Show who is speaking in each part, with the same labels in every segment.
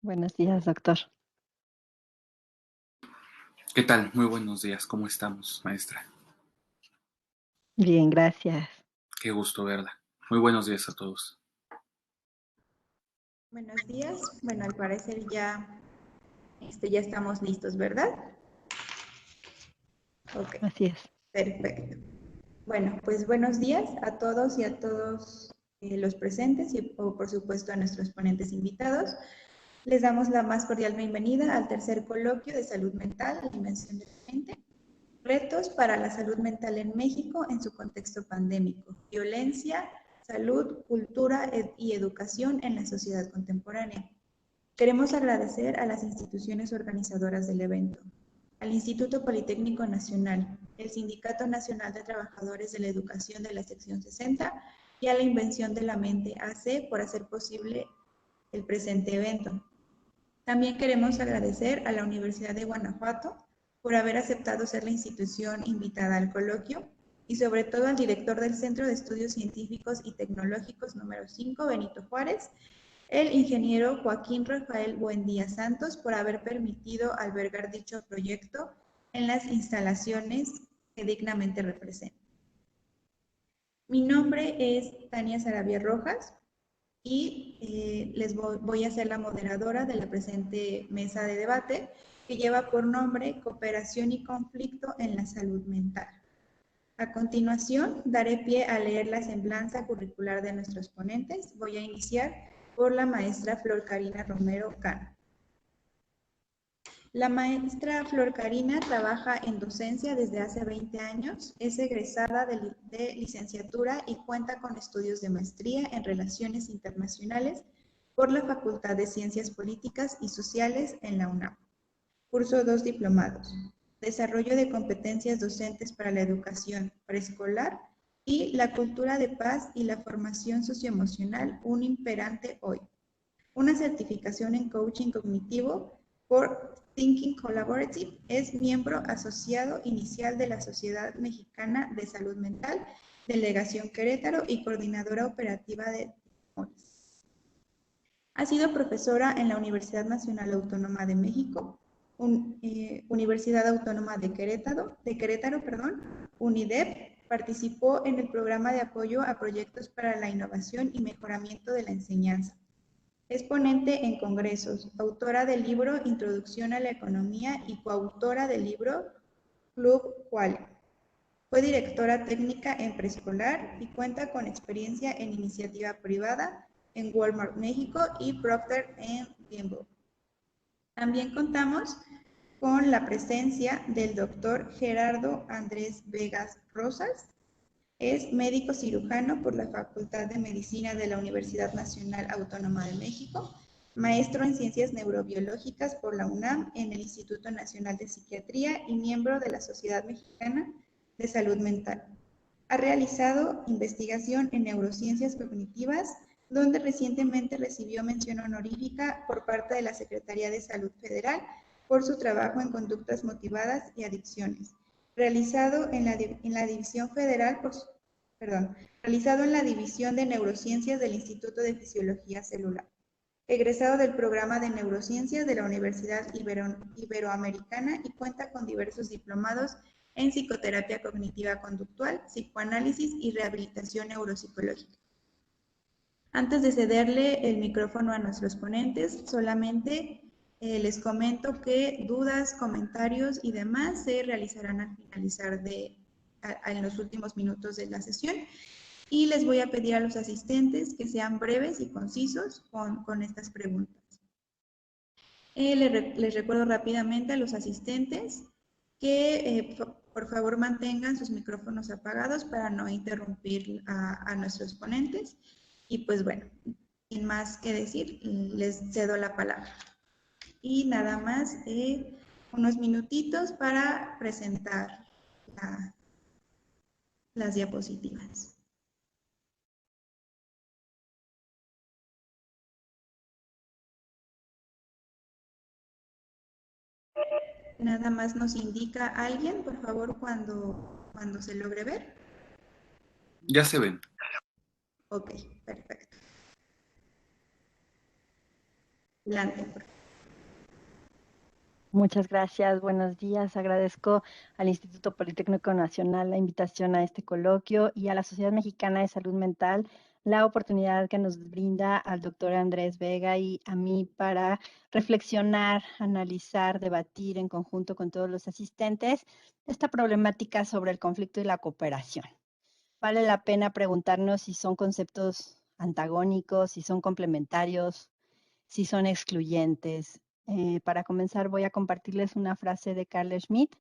Speaker 1: Buenos días, doctor.
Speaker 2: ¿Qué tal? Muy buenos días. ¿Cómo estamos, maestra?
Speaker 1: Bien, gracias.
Speaker 2: Qué gusto verla. Muy buenos días a todos.
Speaker 3: Buenos días. Bueno, al parecer ya estamos listos, ¿verdad? Ok,
Speaker 1: Así es.
Speaker 3: perfecto. Bueno, pues buenos días a todos y a todos los presentes y por supuesto a nuestros ponentes invitados. Les damos la más cordial bienvenida al tercer coloquio de salud mental, la dimensión de la mente, retos para la salud mental en México en su contexto pandémico, violencia, salud, cultura y educación en la sociedad contemporánea. Queremos agradecer a las instituciones organizadoras del evento, al Instituto Politécnico Nacional, el Sindicato Nacional de Trabajadores de la Educación de la Sección 60 y a la Invención de la Mente AC por hacer posible el presente evento. También queremos agradecer a la Universidad de Guanajuato por haber aceptado ser la institución invitada al coloquio y sobre todo al director del Centro de Estudios Científicos y Tecnológicos número 5, Benito Juárez, el ingeniero Joaquín Rafael Buendía Santos, por haber permitido albergar dicho proyecto en las instalaciones que dignamente representa. Mi nombre es Tania Sarabia Rojas y les voy a ser la moderadora de la presente mesa de debate que lleva por nombre Cooperación y Conflicto en la Salud Mental. A continuación, daré pie a leer la semblanza curricular de nuestros ponentes. Voy a iniciar por la maestra Flor Karina Romero Cano. La maestra Flor Karina trabaja en docencia desde hace 20 años, es egresada de licenciatura y cuenta con estudios de maestría en Relaciones Internacionales por la Facultad de Ciencias Políticas y Sociales en la UNAM. Cursó 2 diplomados, Desarrollo de competencias docentes para la educación preescolar y la cultura de paz y la formación socioemocional, un imperante hoy. Una certificación en coaching cognitivo por Thinking Collaborative. Es miembro asociado inicial de la Sociedad Mexicana de Salud Mental, Delegación Querétaro y coordinadora operativa de TIMONES. Ha sido profesora en la Universidad Nacional Autónoma de México, Universidad Autónoma de Querétaro, UNIDEP. Participó en el programa de apoyo a proyectos para la innovación y mejoramiento de la enseñanza. Es ponente en congresos, autora del libro Introducción a la Economía y coautora del libro Club Quali. Fue directora técnica en preescolar y cuenta con experiencia en iniciativa privada en Walmart México y Procter Gamble. También contamos con la presencia del doctor Gerardo Andrés Vegas Rosas. Es médico cirujano por la Facultad de Medicina de la Universidad Nacional Autónoma de México, maestro en Ciencias Neurobiológicas por la UNAM en el Instituto Nacional de Psiquiatría y miembro de la Sociedad Mexicana de Salud Mental. Ha realizado investigación en neurociencias cognitivas, donde recientemente recibió mención honorífica por parte de la Secretaría de Salud Federal por su trabajo en conductas motivadas y adicciones, realizado en la División Federal realizado en la División de Neurociencias del Instituto de Fisiología Celular. Egresado del programa de Neurociencias de la Universidad Iberoamericana y cuenta con diversos diplomados en psicoterapia cognitiva conductual, psicoanálisis y rehabilitación neuropsicológica. Antes de cederle el micrófono a nuestros ponentes, solamente les comento que dudas, comentarios y demás se realizarán al finalizar en los últimos minutos de la sesión. Y les voy a pedir a los asistentes que sean breves y concisos con estas preguntas. Les recuerdo rápidamente a los asistentes que por favor mantengan sus micrófonos apagados para no interrumpir a nuestros ponentes. Y pues bueno, sin más que decir, les cedo la palabra. Y nada más unos minutitos para presentar las diapositivas. Nada más nos indica alguien, por favor, cuando se logre ver.
Speaker 2: Ya se ven.
Speaker 3: Ok, perfecto. Adelante.
Speaker 1: Muchas gracias, buenos días. Agradezco al Instituto Politécnico Nacional la invitación a este coloquio y a la Sociedad Mexicana de Salud Mental la oportunidad que nos brinda al doctor Andrés Vega y a mí para reflexionar, analizar, debatir en conjunto con todos los asistentes esta problemática sobre el conflicto y la cooperación. Vale la pena preguntarnos si son conceptos antagónicos, si son complementarios, si son excluyentes. Para comenzar, voy a compartirles una frase de Carl Schmitt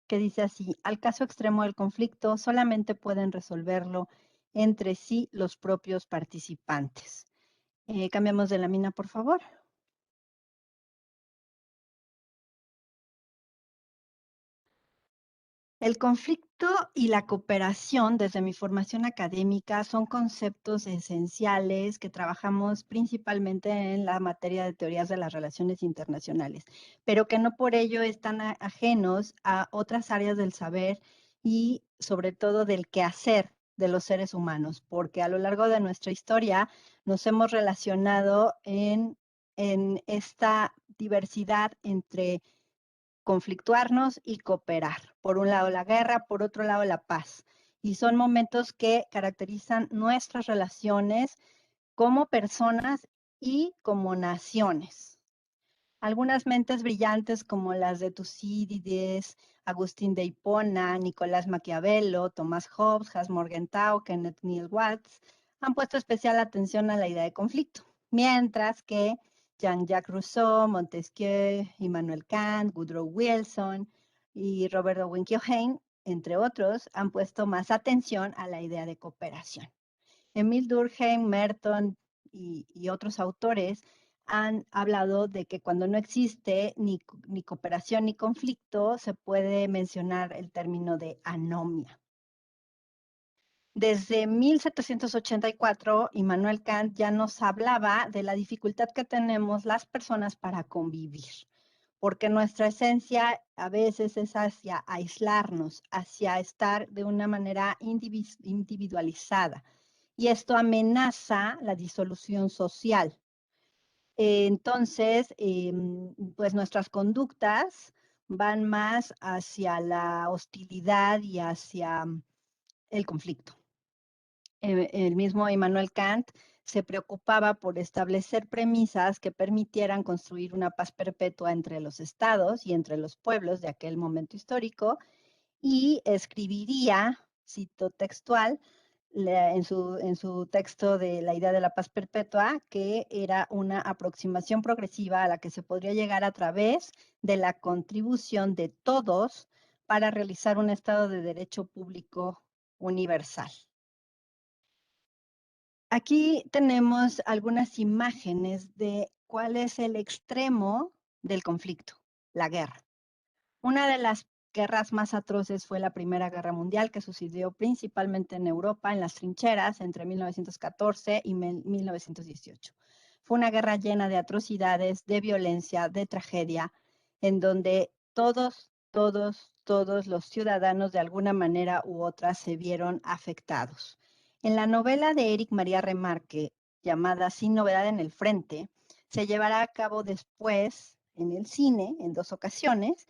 Speaker 1: que dice así: al caso extremo del conflicto solamente pueden resolverlo entre sí los propios participantes. Cambiamos de lámina, por favor. El conflicto y la cooperación, desde mi formación académica, son conceptos esenciales que trabajamos principalmente en la materia de teorías de las relaciones internacionales, pero que no por ello están ajenos a otras áreas del saber y sobre todo del quehacer de los seres humanos, porque a lo largo de nuestra historia nos hemos relacionado en esta diversidad entre conflictuarnos y cooperar. Por un lado la guerra, por otro lado la paz. Y son momentos que caracterizan nuestras relaciones como personas y como naciones. Algunas mentes brillantes como las de Tucídides, Agustín de Hipona, Nicolás Maquiavelo, Thomas Hobbes, Hans Morgenthau, Kenneth Neil Watts han puesto especial atención a la idea de conflicto, mientras que Jean-Jacques Rousseau, Montesquieu, Immanuel Kant, Woodrow Wilson y Robert Owen Keohane, entre otros, han puesto más atención a la idea de cooperación. Emil Durkheim, Merton y otros autores han hablado de que cuando no existe ni cooperación ni conflicto, se puede mencionar el término de anomia. Desde 1784, Immanuel Kant ya nos hablaba de la dificultad que tenemos las personas para convivir, porque nuestra esencia a veces es hacia aislarnos, hacia estar de una manera individualizada, y esto amenaza la disolución social. Entonces, pues nuestras conductas van más hacia la hostilidad y hacia el conflicto. El mismo Immanuel Kant se preocupaba por establecer premisas que permitieran construir una paz perpetua entre los estados y entre los pueblos de aquel momento histórico, y escribiría, cito textual, en su texto de la idea de la paz perpetua, que era una aproximación progresiva a la que se podría llegar a través de la contribución de todos para realizar un Estado de Derecho público universal. Aquí tenemos algunas imágenes de cuál es el extremo del conflicto, la guerra. Una de las guerras más atroces fue la Primera Guerra Mundial, que sucedió principalmente en Europa, en las trincheras, entre 1914 y 1918. Fue una guerra llena de atrocidades, de violencia, de tragedia, en donde todos los ciudadanos de alguna manera u otra se vieron afectados. En la novela de Éric María Remarque, llamada Sin novedad en el frente, se llevará a cabo después en el cine, en 2 ocasiones.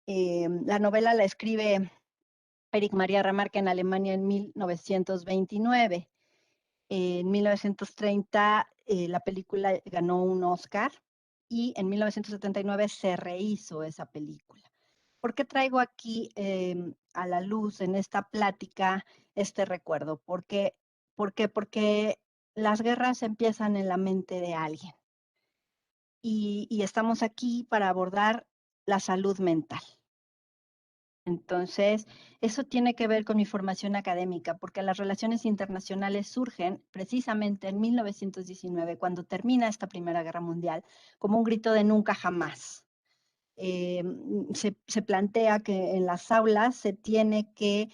Speaker 1: La novela la escribe Éric María Remarque en Alemania en 1929. En 1930 la película ganó un Oscar y en 1979 se rehizo esa película. ¿Por qué traigo aquí a la luz en esta plática este recuerdo? ¿Por qué? Porque las guerras empiezan en la mente de alguien y estamos aquí para abordar la salud mental. Entonces, eso tiene que ver con mi formación académica, porque las relaciones internacionales surgen precisamente en 1919, cuando termina esta Primera Guerra Mundial, como un grito de nunca jamás. Se plantea que en las aulas se tiene que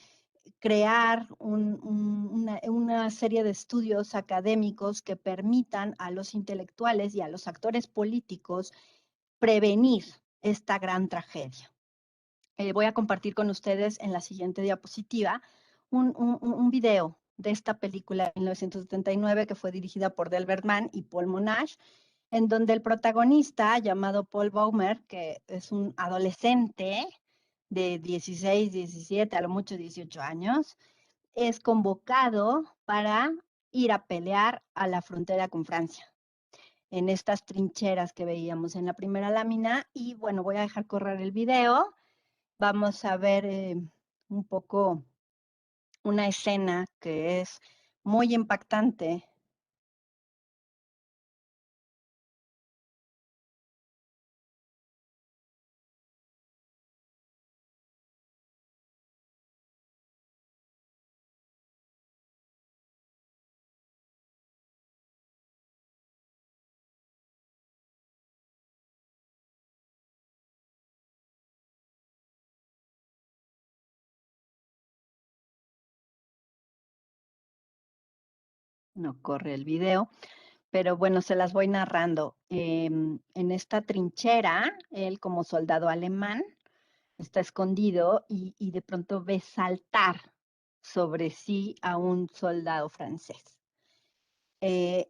Speaker 1: crear una serie de estudios académicos que permitan a los intelectuales y a los actores políticos prevenir esta gran tragedia. Voy a compartir con ustedes en la siguiente diapositiva un video de esta película de 1979 que fue dirigida por Delbert Mann y Paul Monash, en donde el protagonista, llamado Paul Baumer, que es un adolescente de 16, 17, a lo mucho 18 años, es convocado para ir a pelear a la frontera con Francia, en estas trincheras que veíamos en la primera lámina. Y bueno, voy a dejar correr el video. Vamos a ver un poco una escena que es muy impactante. No corre el video, pero bueno, se las voy narrando. En esta trinchera, él como soldado alemán está escondido y de pronto ve saltar sobre sí a un soldado francés. El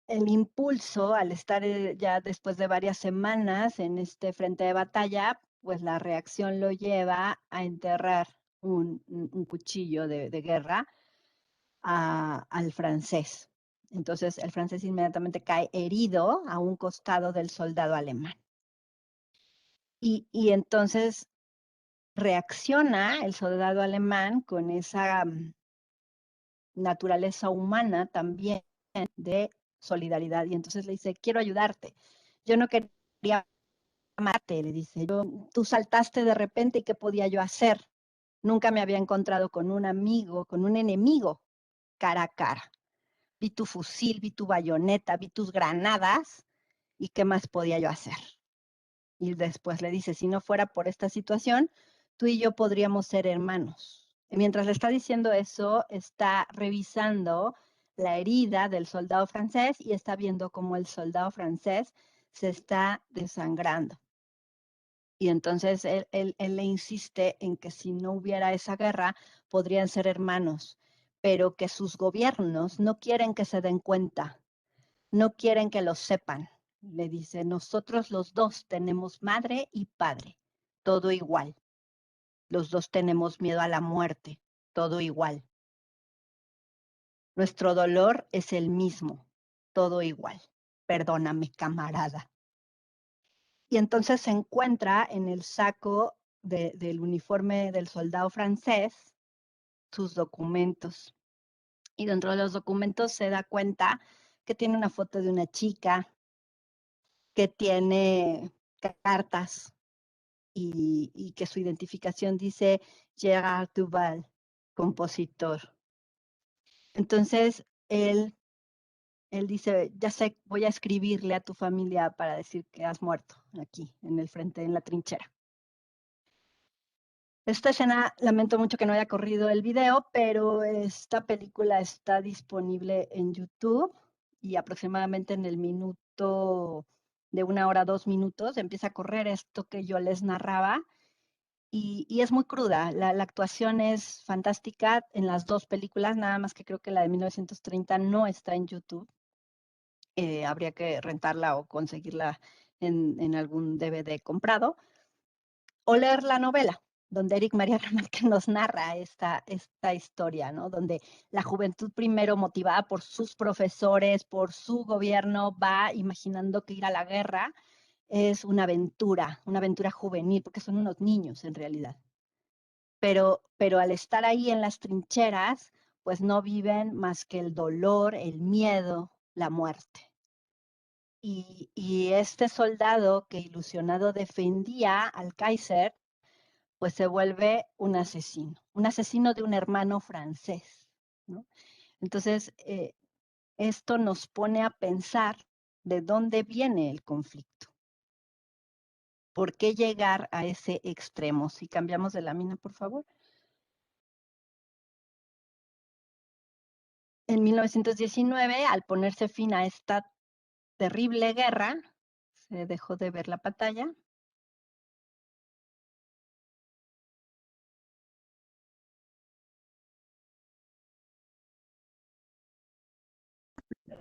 Speaker 1: impulso, al estar ya después de varias semanas en este frente de batalla, pues la reacción lo lleva a enterrar un cuchillo de guerra al francés. Entonces el francés inmediatamente cae herido a un costado del soldado alemán. Y entonces reacciona el soldado alemán con esa naturaleza humana también de solidaridad. Y entonces le dice, quiero ayudarte. Yo no quería matarte, le dice. Tú saltaste de repente y ¿qué podía yo hacer? Nunca me había encontrado con un amigo, con un enemigo cara a cara. Vi tu fusil, vi tu bayoneta, vi tus granadas y ¿qué más podía yo hacer? Y después le dice, si no fuera por esta situación, tú y yo podríamos ser hermanos. Y mientras le está diciendo eso, está revisando la herida del soldado francés y está viendo cómo el soldado francés se está desangrando. Y entonces él le insiste en que si no hubiera esa guerra, podrían ser hermanos, pero que sus gobiernos no quieren que se den cuenta, no quieren que lo sepan. Le dice, nosotros los dos tenemos madre y padre, todo igual. Los dos tenemos miedo a la muerte, todo igual. Nuestro dolor es el mismo, todo igual. Perdóname, camarada. Y entonces se encuentra en el saco del uniforme del soldado francés sus documentos. Y dentro de los documentos se da cuenta que tiene una foto de una chica, que tiene cartas y que su identificación dice Gérard Duval, compositor. Entonces, él dice, ya sé, voy a escribirle a tu familia para decir que has muerto aquí, en el frente, en la trinchera. Esta escena, lamento mucho que no haya corrido el video, pero esta película está disponible en YouTube y aproximadamente en el minuto de 1 hora, 2 minutos, empieza a correr esto que yo les narraba y es muy cruda. La actuación es fantástica en las dos películas, nada más que creo que la de 1930 no está en YouTube. Habría que rentarla o conseguirla en algún DVD comprado o leer la novela, donde Eric María Remarque nos narra esta historia, ¿no? Donde la juventud primero motivada por sus profesores, por su gobierno, va imaginando que ir a la guerra es una aventura juvenil, porque son unos niños en realidad. Pero al estar ahí en las trincheras, pues no viven más que el dolor, el miedo, la muerte. Y este soldado que ilusionado defendía al Kaiser, pues se vuelve un asesino de un hermano francés, ¿no? Entonces, esto nos pone a pensar de dónde viene el conflicto. ¿Por qué llegar a ese extremo? Si cambiamos de lámina, por favor. En 1919, al ponerse fin a esta terrible guerra, se dejó de ver la pantalla.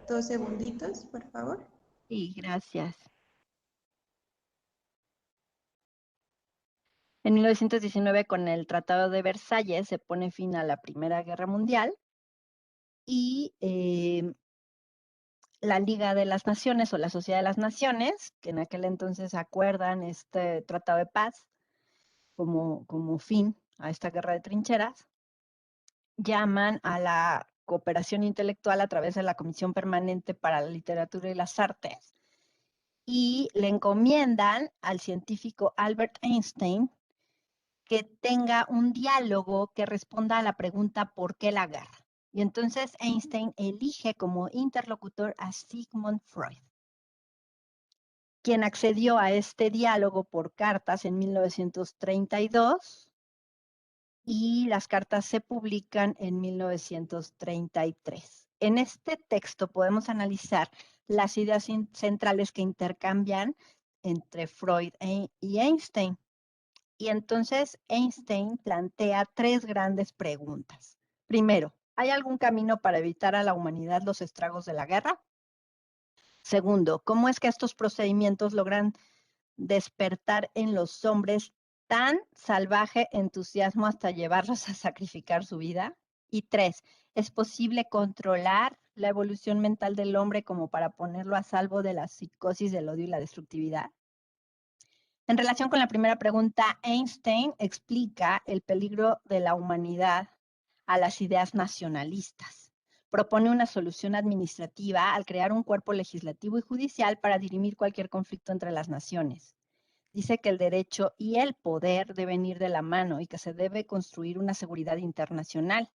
Speaker 3: Dos segunditos, por favor.
Speaker 1: Y gracias. En 1919, con el Tratado de Versalles, se pone fin a la Primera Guerra Mundial y la Liga de las Naciones o la Sociedad de las Naciones, que en aquel entonces acuerdan este Tratado de Paz como fin a esta guerra de trincheras, llaman a la cooperación intelectual a través de la Comisión Permanente para la Literatura y las Artes y le encomiendan al científico Albert Einstein que tenga un diálogo que responda a la pregunta ¿por qué la guerra? Y entonces Einstein elige como interlocutor a Sigmund Freud, quien accedió a este diálogo por cartas en 1932 y las cartas se publican en 1933. En este texto podemos analizar las ideas centrales que intercambian entre Freud y Einstein. Y entonces Einstein plantea tres grandes preguntas. Primero, ¿hay algún camino para evitar a la humanidad los estragos de la guerra? Segundo, ¿cómo es que estos procedimientos logran despertar en los hombres tan salvaje entusiasmo hasta llevarlos a sacrificar su vida? Y tres, ¿es posible controlar la evolución mental del hombre como para ponerlo a salvo de la psicosis del odio y la destructividad? En relación con la primera pregunta, Einstein explica el peligro de la humanidad a las ideas nacionalistas. Propone una solución administrativa al crear un cuerpo legislativo y judicial para dirimir cualquier conflicto entre las naciones. Dice que el derecho y el poder deben ir de la mano y que se debe construir una seguridad internacional,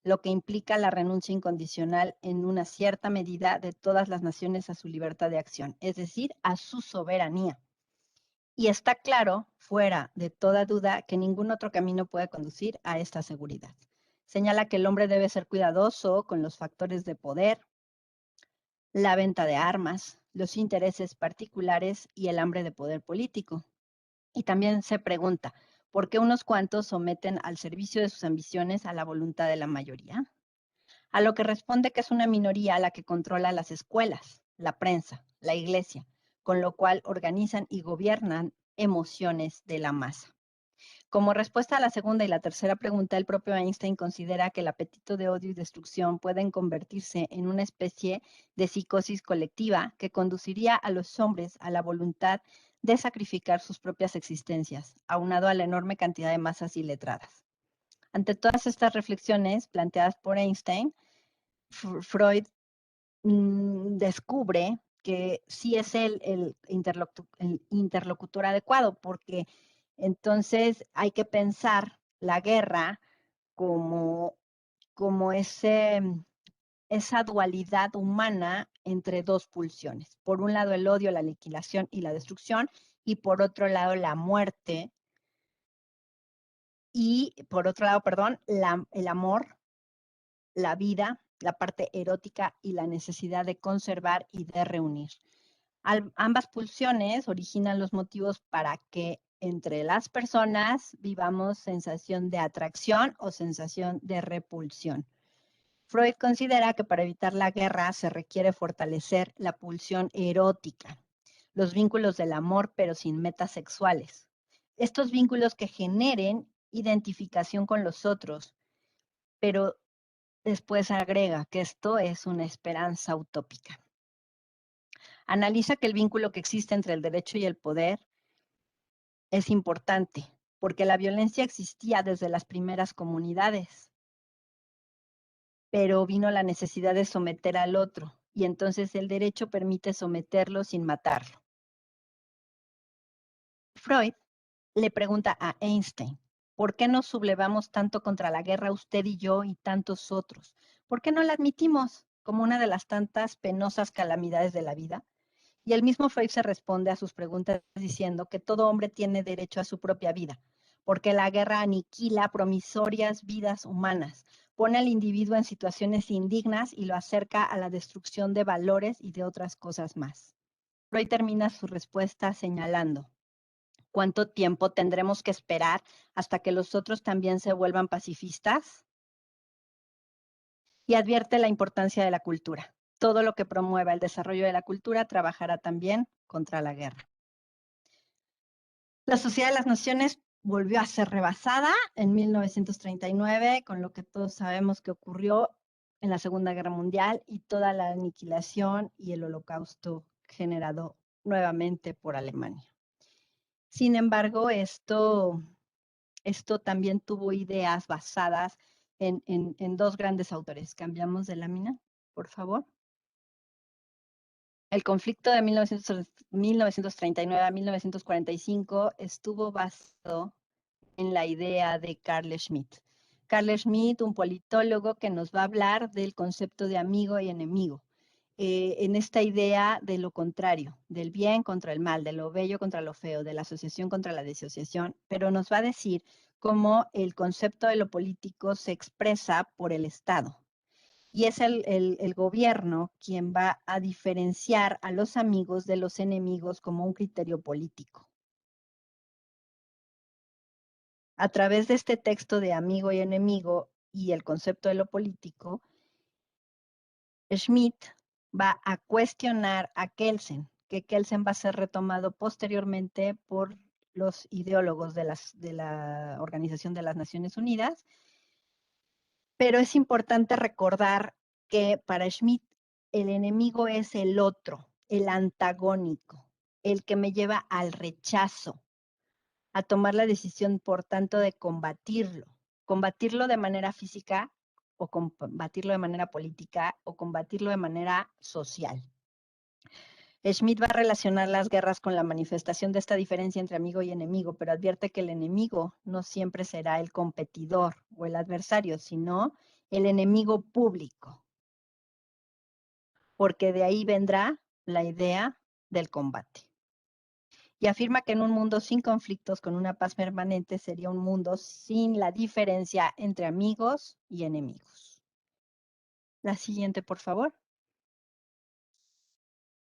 Speaker 1: lo que implica la renuncia incondicional en una cierta medida de todas las naciones a su libertad de acción, es decir, a su soberanía. Y está claro, fuera de toda duda, que ningún otro camino puede conducir a esta seguridad. Señala que el hombre debe ser cuidadoso con los factores de poder, la venta de armas, los intereses particulares y el hambre de poder político. Y también se pregunta, ¿por qué unos cuantos someten al servicio de sus ambiciones a la voluntad de la mayoría? A lo que responde que es una minoría la que controla las escuelas, la prensa, la iglesia, con lo cual organizan y gobiernan emociones de la masa. Como respuesta a la segunda y la tercera pregunta, el propio Einstein considera que el apetito de odio y destrucción pueden convertirse en una especie de psicosis colectiva que conduciría a los hombres a la voluntad de sacrificar sus propias existencias, aunado a la enorme cantidad de masas iletradas. Ante todas estas reflexiones planteadas por Einstein, Freud descubre que sí es el interlocutor adecuado, porque entonces hay que pensar la guerra como, como esa dualidad humana entre dos pulsiones. Por un lado el odio, la aniquilación y la destrucción, y por otro lado la muerte, y por otro lado, perdón, el amor, la vida, la parte erótica y la necesidad de conservar y de reunir. Ambas pulsiones originan los motivos para que entre las personas vivamos sensación de atracción o sensación de repulsión. Freud considera que para evitar la guerra se requiere fortalecer la pulsión erótica, los vínculos del amor pero sin metas sexuales. Estos vínculos que generen identificación con los otros, pero después agrega que esto es una esperanza utópica. Analiza que el vínculo que existe entre el derecho y el poder es importante, porque la violencia existía desde las primeras comunidades, pero vino la necesidad de someter al otro, y entonces el derecho permite someterlo sin matarlo. Freud le pregunta a Einstein, ¿por qué nos sublevamos tanto contra la guerra usted y yo y tantos otros? ¿Por qué no la admitimos como una de las tantas penosas calamidades de la vida? Y el mismo Freud se responde a sus preguntas diciendo que todo hombre tiene derecho a su propia vida, porque la guerra aniquila promisorias vidas humanas, pone al individuo en situaciones indignas y lo acerca a la destrucción de valores y de otras cosas más. Freud termina su respuesta señalando, ¿cuánto tiempo tendremos que esperar hasta que los otros también se vuelvan pacifistas? Y advierte la importancia de la cultura. todo lo que promueva el desarrollo de la cultura trabajará también contra la guerra. La Sociedad de las Naciones volvió a ser rebasada en 1939, con lo que todos sabemos que ocurrió en la Segunda Guerra Mundial y toda la aniquilación y el holocausto generado nuevamente por Alemania. Sin embargo, esto también tuvo ideas basadas en dos grandes autores. Cambiamos de lámina, por favor. El conflicto de 1939 a 1945 estuvo basado en la idea de Carl Schmitt. Carl Schmitt, un politólogo que nos va a hablar del concepto de amigo y enemigo. En esta idea de lo contrario, del bien contra el mal, de lo bello contra lo feo, de la asociación contra la disociación, pero nos va a decir cómo el concepto de lo político se expresa por el Estado. Y es el gobierno quien va a diferenciar a los amigos de los enemigos como un criterio político. A través de este texto de amigo y enemigo y el concepto de lo político, Schmitt va a cuestionar a Kelsen, que Kelsen va a ser retomado posteriormente por los ideólogos de la Organización de las Naciones Unidas, pero es importante recordar que para Schmitt el enemigo es el otro, el antagónico, el que me lleva al rechazo, a tomar la decisión, por tanto, de combatirlo de manera física o combatirlo de manera política o combatirlo de manera social. Schmitt va a relacionar las guerras con la manifestación de esta diferencia entre amigo y enemigo, pero advierte que el enemigo no siempre será el competidor o el adversario, sino el enemigo público, porque de ahí vendrá la idea del combate. Y afirma que en un mundo sin conflictos, con una paz permanente, sería un mundo sin la diferencia entre amigos y enemigos. La siguiente, por favor.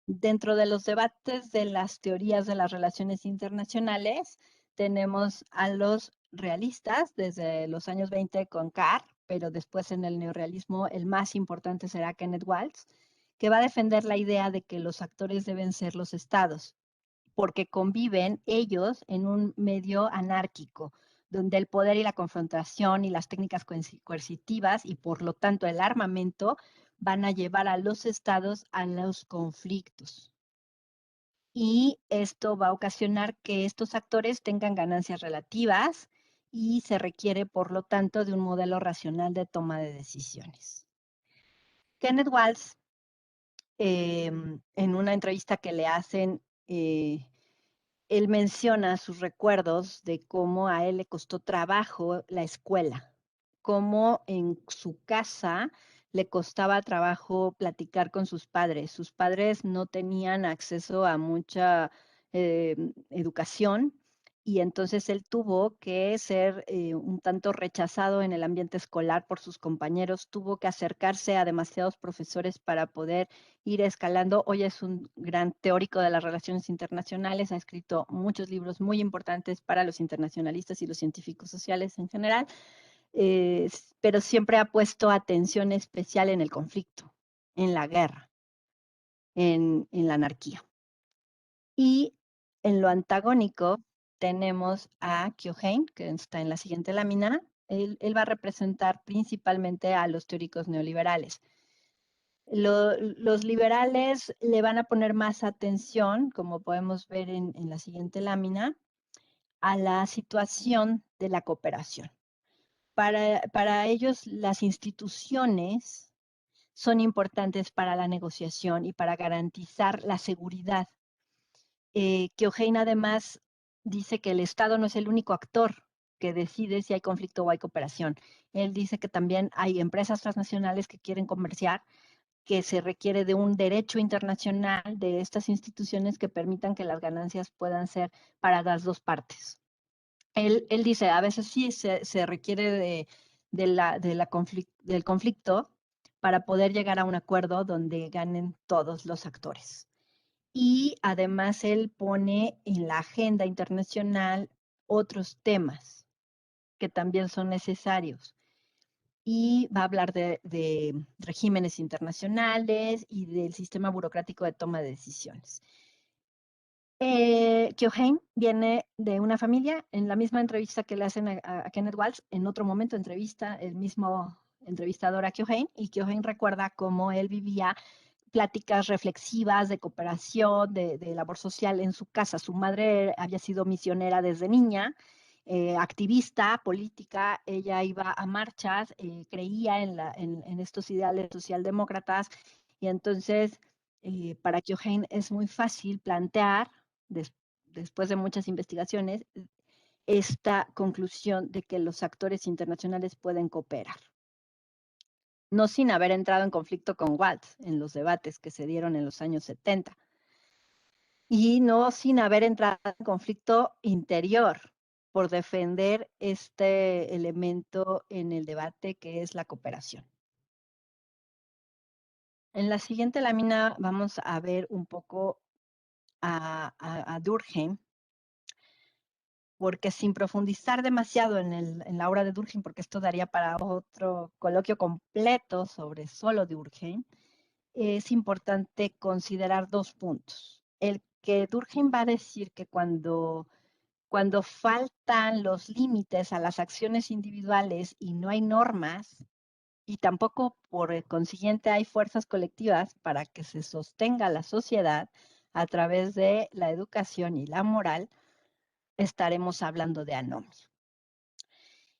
Speaker 1: Dentro de los debates de las teorías de las relaciones internacionales, tenemos a los realistas desde los años 20 con Carr, pero después en el neorrealismo el más importante será Kenneth Waltz, que va a defender la idea de que los actores deben ser los estados, porque conviven ellos en un medio anárquico, donde el poder y la confrontación y las técnicas coercitivas y por lo tanto el armamento van a llevar a los estados a los conflictos. Y esto va a ocasionar que estos actores tengan ganancias relativas y se requiere, por lo tanto, de un modelo racional de toma de decisiones. Kenneth Waltz, en una entrevista que le hacen, él menciona sus recuerdos de cómo a él le costó trabajo la escuela, cómo en su casa le costaba trabajo platicar con sus padres. Sus padres no tenían acceso a mucha educación y entonces él tuvo que ser un tanto rechazado en el ambiente escolar por sus compañeros, tuvo que acercarse a demasiados profesores para poder ir escalando. Hoy es un gran teórico de las relaciones internacionales, ha escrito muchos libros muy importantes para los internacionalistas y los científicos sociales en general, pero siempre ha puesto atención especial en el conflicto, en la guerra, en la anarquía. Y en lo antagónico tenemos a Keohane, que está en la siguiente lámina. Él va a representar principalmente a los teóricos neoliberales. Los liberales le van a poner más atención, como podemos ver en la siguiente lámina, a la situación de la cooperación. Para ellos, las instituciones son importantes para la negociación y para garantizar la seguridad. Keohane además dice que el Estado no es el único actor que decide si hay conflicto o hay cooperación. Él dice que también hay empresas transnacionales que quieren comerciar, que se requiere de un derecho internacional de estas instituciones que permitan que las ganancias puedan ser para las dos partes. Él dice, a veces sí se requiere del conflicto para poder llegar a un acuerdo donde ganen todos los actores. Y además él pone en la agenda internacional otros temas que también son necesarios. y va a hablar de regímenes internacionales y del sistema burocrático de toma de decisiones. Keohane viene de una familia, en la misma entrevista que le hacen a Kenneth Waltz, en otro momento entrevista el mismo entrevistador a Keohane, y Keohane recuerda cómo él vivía pláticas reflexivas de cooperación, de labor social en su casa. Su madre había sido misionera desde niña, activista política, ella iba a marchas, creía en estos ideales socialdemócratas, y entonces para Keohane es muy fácil plantear, des, después de muchas investigaciones, esta conclusión de que los actores internacionales pueden cooperar. No sin haber entrado en conflicto con Waltz en los debates que se dieron en los años 70, y no sin haber entrado en conflicto interior por defender este elemento en el debate que es la cooperación. En la siguiente lámina vamos a ver un poco a Durkheim, porque sin profundizar demasiado en la obra de Durkheim, porque esto daría para otro coloquio completo sobre solo Durkheim, es importante considerar dos puntos. El que Durkheim va a decir que cuando faltan los límites a las acciones individuales y no hay normas, y tampoco por consiguiente hay fuerzas colectivas para que se sostenga la sociedad a través de la educación y la moral, estaremos hablando de anomia.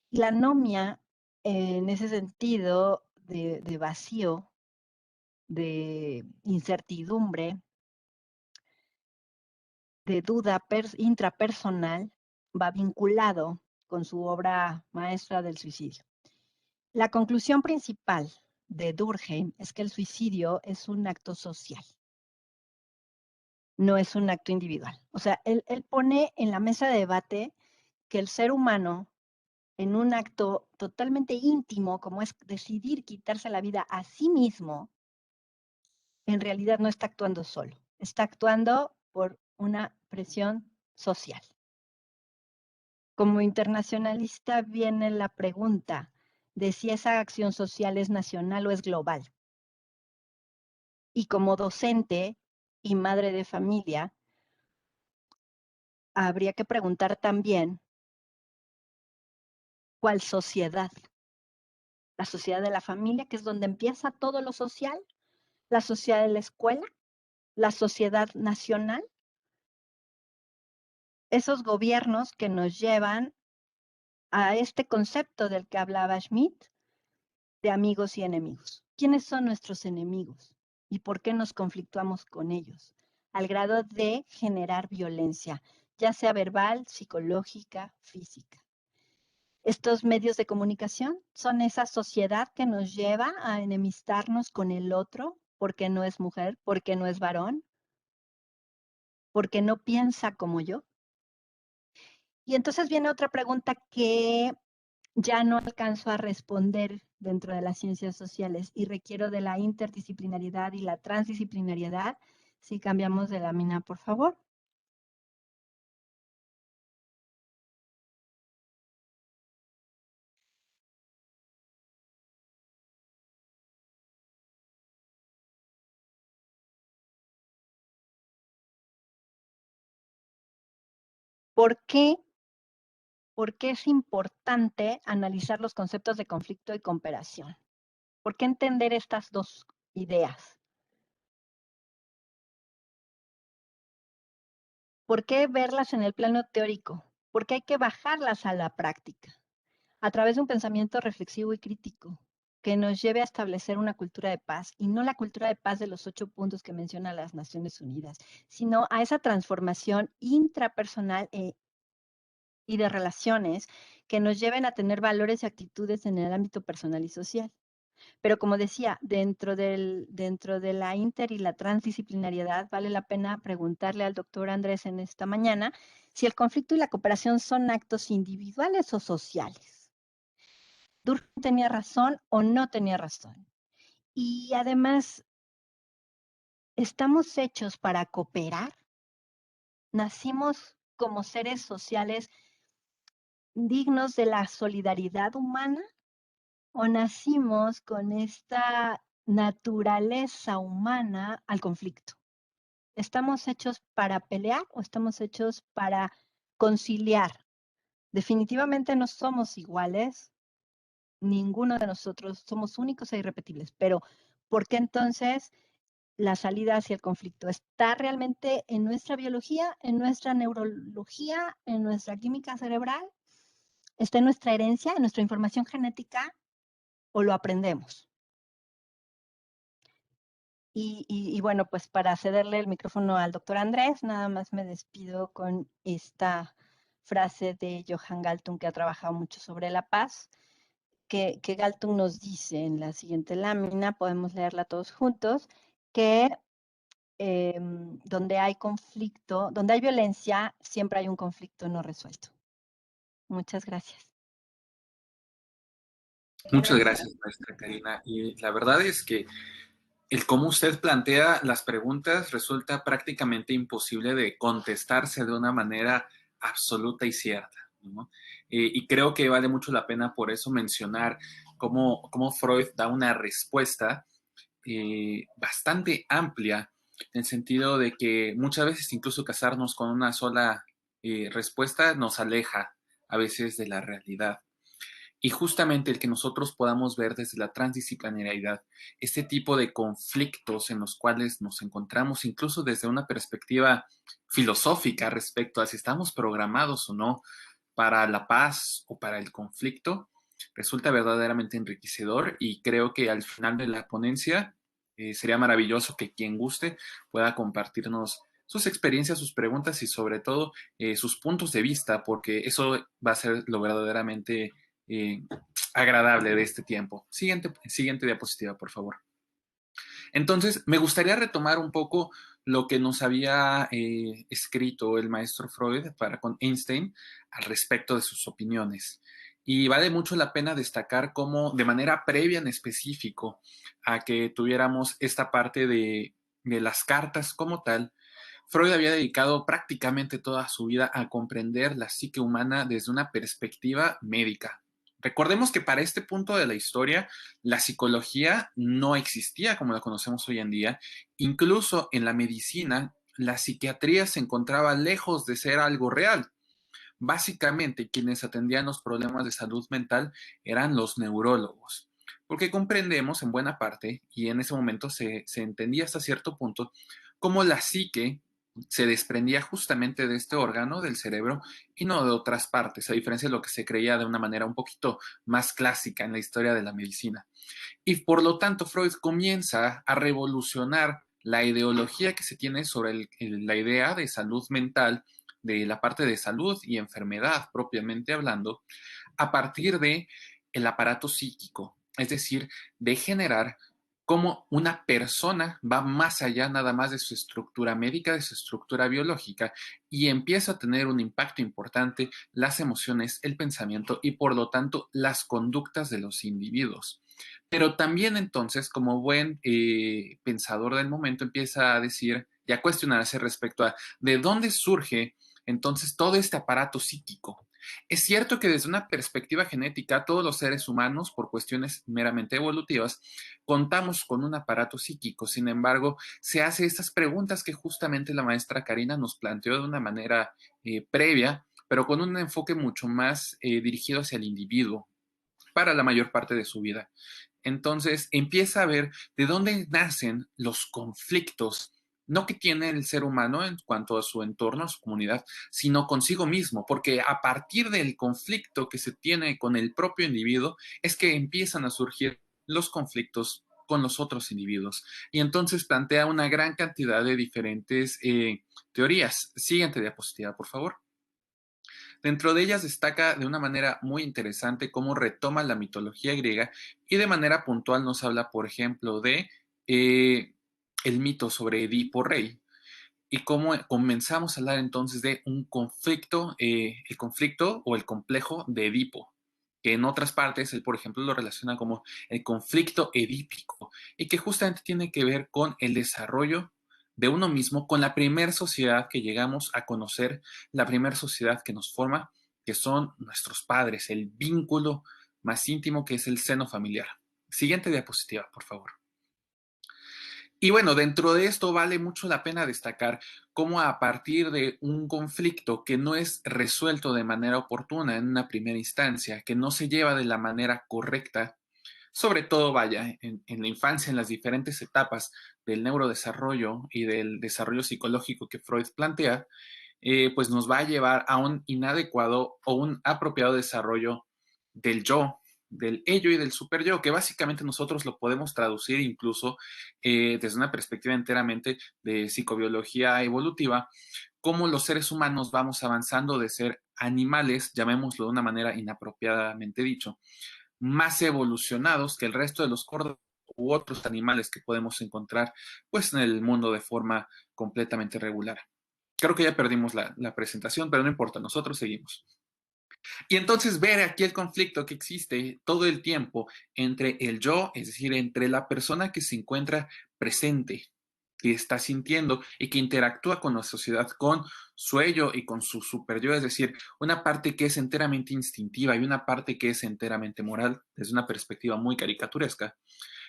Speaker 1: Y la anomia, en ese sentido de vacío, de incertidumbre, de duda intrapersonal, va vinculado con su obra maestra del suicidio. La conclusión principal de Durkheim es que el suicidio es un acto social, no es un acto individual. O sea, él pone en la mesa de debate que el ser humano, en un acto totalmente íntimo, como es decidir quitarse la vida a sí mismo, en realidad no está actuando solo, está actuando por una presión social. Como internacionalista viene la pregunta de si esa acción social es nacional o es global. Y como docente y madre de familia, habría que preguntar también cuál sociedad. La sociedad de la familia, que es donde empieza todo lo social, la sociedad de la escuela, la sociedad nacional, esos gobiernos que nos llevan a este concepto del que hablaba Schmitt, de amigos y enemigos. ¿Quiénes son nuestros enemigos? ¿Y por qué nos conflictuamos con ellos? Al grado de generar violencia, ya sea verbal, psicológica, física. Estos medios de comunicación son esa sociedad que nos lleva a enemistarnos con el otro porque no es mujer, porque no es varón, porque no piensa como yo. Y entonces viene otra pregunta que ya no alcanzo a responder dentro de las ciencias sociales y requiero de la interdisciplinariedad y la transdisciplinariedad. Si cambiamos de lámina, por favor. ¿Por qué? ¿Por qué es importante analizar los conceptos de conflicto y cooperación? ¿Por qué entender estas dos ideas? ¿Por qué verlas en el plano teórico? ¿Por qué hay que bajarlas a la práctica? A través de un pensamiento reflexivo y crítico que nos lleve a establecer una cultura de paz, y no la cultura de paz de los 8 puntos que menciona las Naciones Unidas, sino a esa transformación intrapersonal y de relaciones que nos lleven a tener valores y actitudes en el ámbito personal y social. Pero como decía, dentro de la inter y la transdisciplinariedad, vale la pena preguntarle al doctor Andrés en esta mañana si el conflicto y la cooperación son actos individuales o sociales. ¿Durkheim tenía razón o no tenía razón? Y además, ¿estamos hechos para cooperar? ¿Nacimos como seres sociales dignos de la solidaridad humana? o nacimos con esta naturaleza humana al conflicto? ¿Estamos hechos para pelear o estamos hechos para conciliar? Definitivamente no somos iguales, ninguno de nosotros somos únicos e irrepetibles, pero ¿por qué entonces la salida hacia el conflicto? ¿Está realmente en nuestra biología, en nuestra neurología, en nuestra química cerebral? ¿Está en nuestra herencia, en nuestra información genética o lo aprendemos? Y bueno, pues para cederle el micrófono al doctor Andrés, nada más me despido con esta frase de Johann Galtung, que ha trabajado mucho sobre la paz, que Galtung nos dice en la siguiente lámina, podemos leerla todos juntos, que donde hay conflicto, donde hay violencia, siempre hay un conflicto no resuelto. Muchas gracias.
Speaker 2: Muchas gracias, maestra Karina. Y la verdad es que el cómo usted plantea las preguntas resulta prácticamente imposible de contestarse de una manera absoluta y cierta, ¿no? Y creo que vale mucho la pena por eso mencionar cómo Freud da una respuesta bastante amplia, en el sentido de que muchas veces incluso casarnos con una sola respuesta nos aleja a veces de la realidad. Y justamente el que nosotros podamos ver desde la transdisciplinariedad este tipo de conflictos en los cuales nos encontramos, incluso desde una perspectiva filosófica respecto a si estamos programados o no para la paz o para el conflicto, resulta verdaderamente enriquecedor y creo que al final de la ponencia sería maravilloso que quien guste pueda compartirnos sus experiencias, sus preguntas y sobre todo sus puntos de vista, porque eso va a ser lo verdaderamente eh, agradable de este tiempo. Siguiente diapositiva, por favor. Entonces, me gustaría retomar un poco lo que nos había escrito el maestro Freud con Einstein al respecto de sus opiniones. Y vale mucho la pena destacar cómo, de manera previa en específico, a que tuviéramos esta parte de las cartas como tal, Freud había dedicado prácticamente toda su vida a comprender la psique humana desde una perspectiva médica. Recordemos que para este punto de la historia, la psicología no existía como la conocemos hoy en día. Incluso en la medicina, la psiquiatría se encontraba lejos de ser algo real. Básicamente, quienes atendían los problemas de salud mental eran los neurólogos, porque comprendemos en buena parte, y en ese momento se entendía hasta cierto punto, cómo la psique se desprendía justamente de este órgano del cerebro y no de otras partes, a diferencia de lo que se creía de una manera un poquito más clásica en la historia de la medicina. Y por lo tanto, Freud comienza a revolucionar la ideología que se tiene sobre la idea de salud mental, de la parte de salud y enfermedad propiamente hablando, a partir de el aparato psíquico, es decir, de generar cómo una persona va más allá nada más de su estructura médica, de su estructura biológica, y empieza a tener un impacto importante las emociones, el pensamiento y por lo tanto las conductas de los individuos. Pero también entonces, como buen pensador del momento, empieza a decir y a cuestionarse respecto a de dónde surge entonces todo este aparato psíquico. Es cierto que desde una perspectiva genética, todos los seres humanos, por cuestiones meramente evolutivas, contamos con un aparato psíquico. Sin embargo, se hace estas preguntas que justamente la maestra Karina nos planteó de una manera previa, pero con un enfoque mucho más dirigido hacia el individuo para la mayor parte de su vida. Entonces empieza a ver de dónde nacen los conflictos, no que tiene el ser humano en cuanto a su entorno, a su comunidad, sino consigo mismo, porque a partir del conflicto que se tiene con el propio individuo es que empiezan a surgir los conflictos con los otros individuos. Y entonces plantea una gran cantidad de diferentes teorías. Siguiente diapositiva, por favor. Dentro de ellas destaca de una manera muy interesante cómo retoma la mitología griega y de manera puntual nos habla, por ejemplo, de el mito sobre Edipo Rey y cómo comenzamos a hablar entonces de un conflicto, el conflicto o el complejo de Edipo, que en otras partes él, por ejemplo, lo relaciona como el conflicto edípico y que justamente tiene que ver con el desarrollo de uno mismo con la primer sociedad que llegamos a conocer, la primera sociedad que nos forma, que son nuestros padres, el vínculo más íntimo, que es el seno familiar. Siguiente diapositiva, por favor. Y bueno, dentro de esto vale mucho la pena destacar cómo a partir de un conflicto que no es resuelto de manera oportuna en una primera instancia, que no se lleva de la manera correcta, sobre todo, vaya, en la infancia, en las diferentes etapas del neurodesarrollo y del desarrollo psicológico que Freud plantea, pues nos va a llevar a un inadecuado o un apropiado desarrollo del yo, del ello y del super yo, que básicamente nosotros lo podemos traducir incluso desde una perspectiva enteramente de psicobiología evolutiva, cómo los seres humanos vamos avanzando de ser animales, llamémoslo de una manera inapropiadamente dicho, más evolucionados que el resto de los córdolos u otros animales que podemos encontrar pues en el mundo de forma completamente regular. Creo que ya perdimos la presentación, pero no importa, nosotros seguimos. Y entonces ver aquí el conflicto que existe todo el tiempo entre el yo, es decir, entre la persona que se encuentra presente, que está sintiendo y que interactúa con la sociedad, con su ello y con su super yo, es decir, una parte que es enteramente instintiva y una parte que es enteramente moral, desde una perspectiva muy caricaturesca.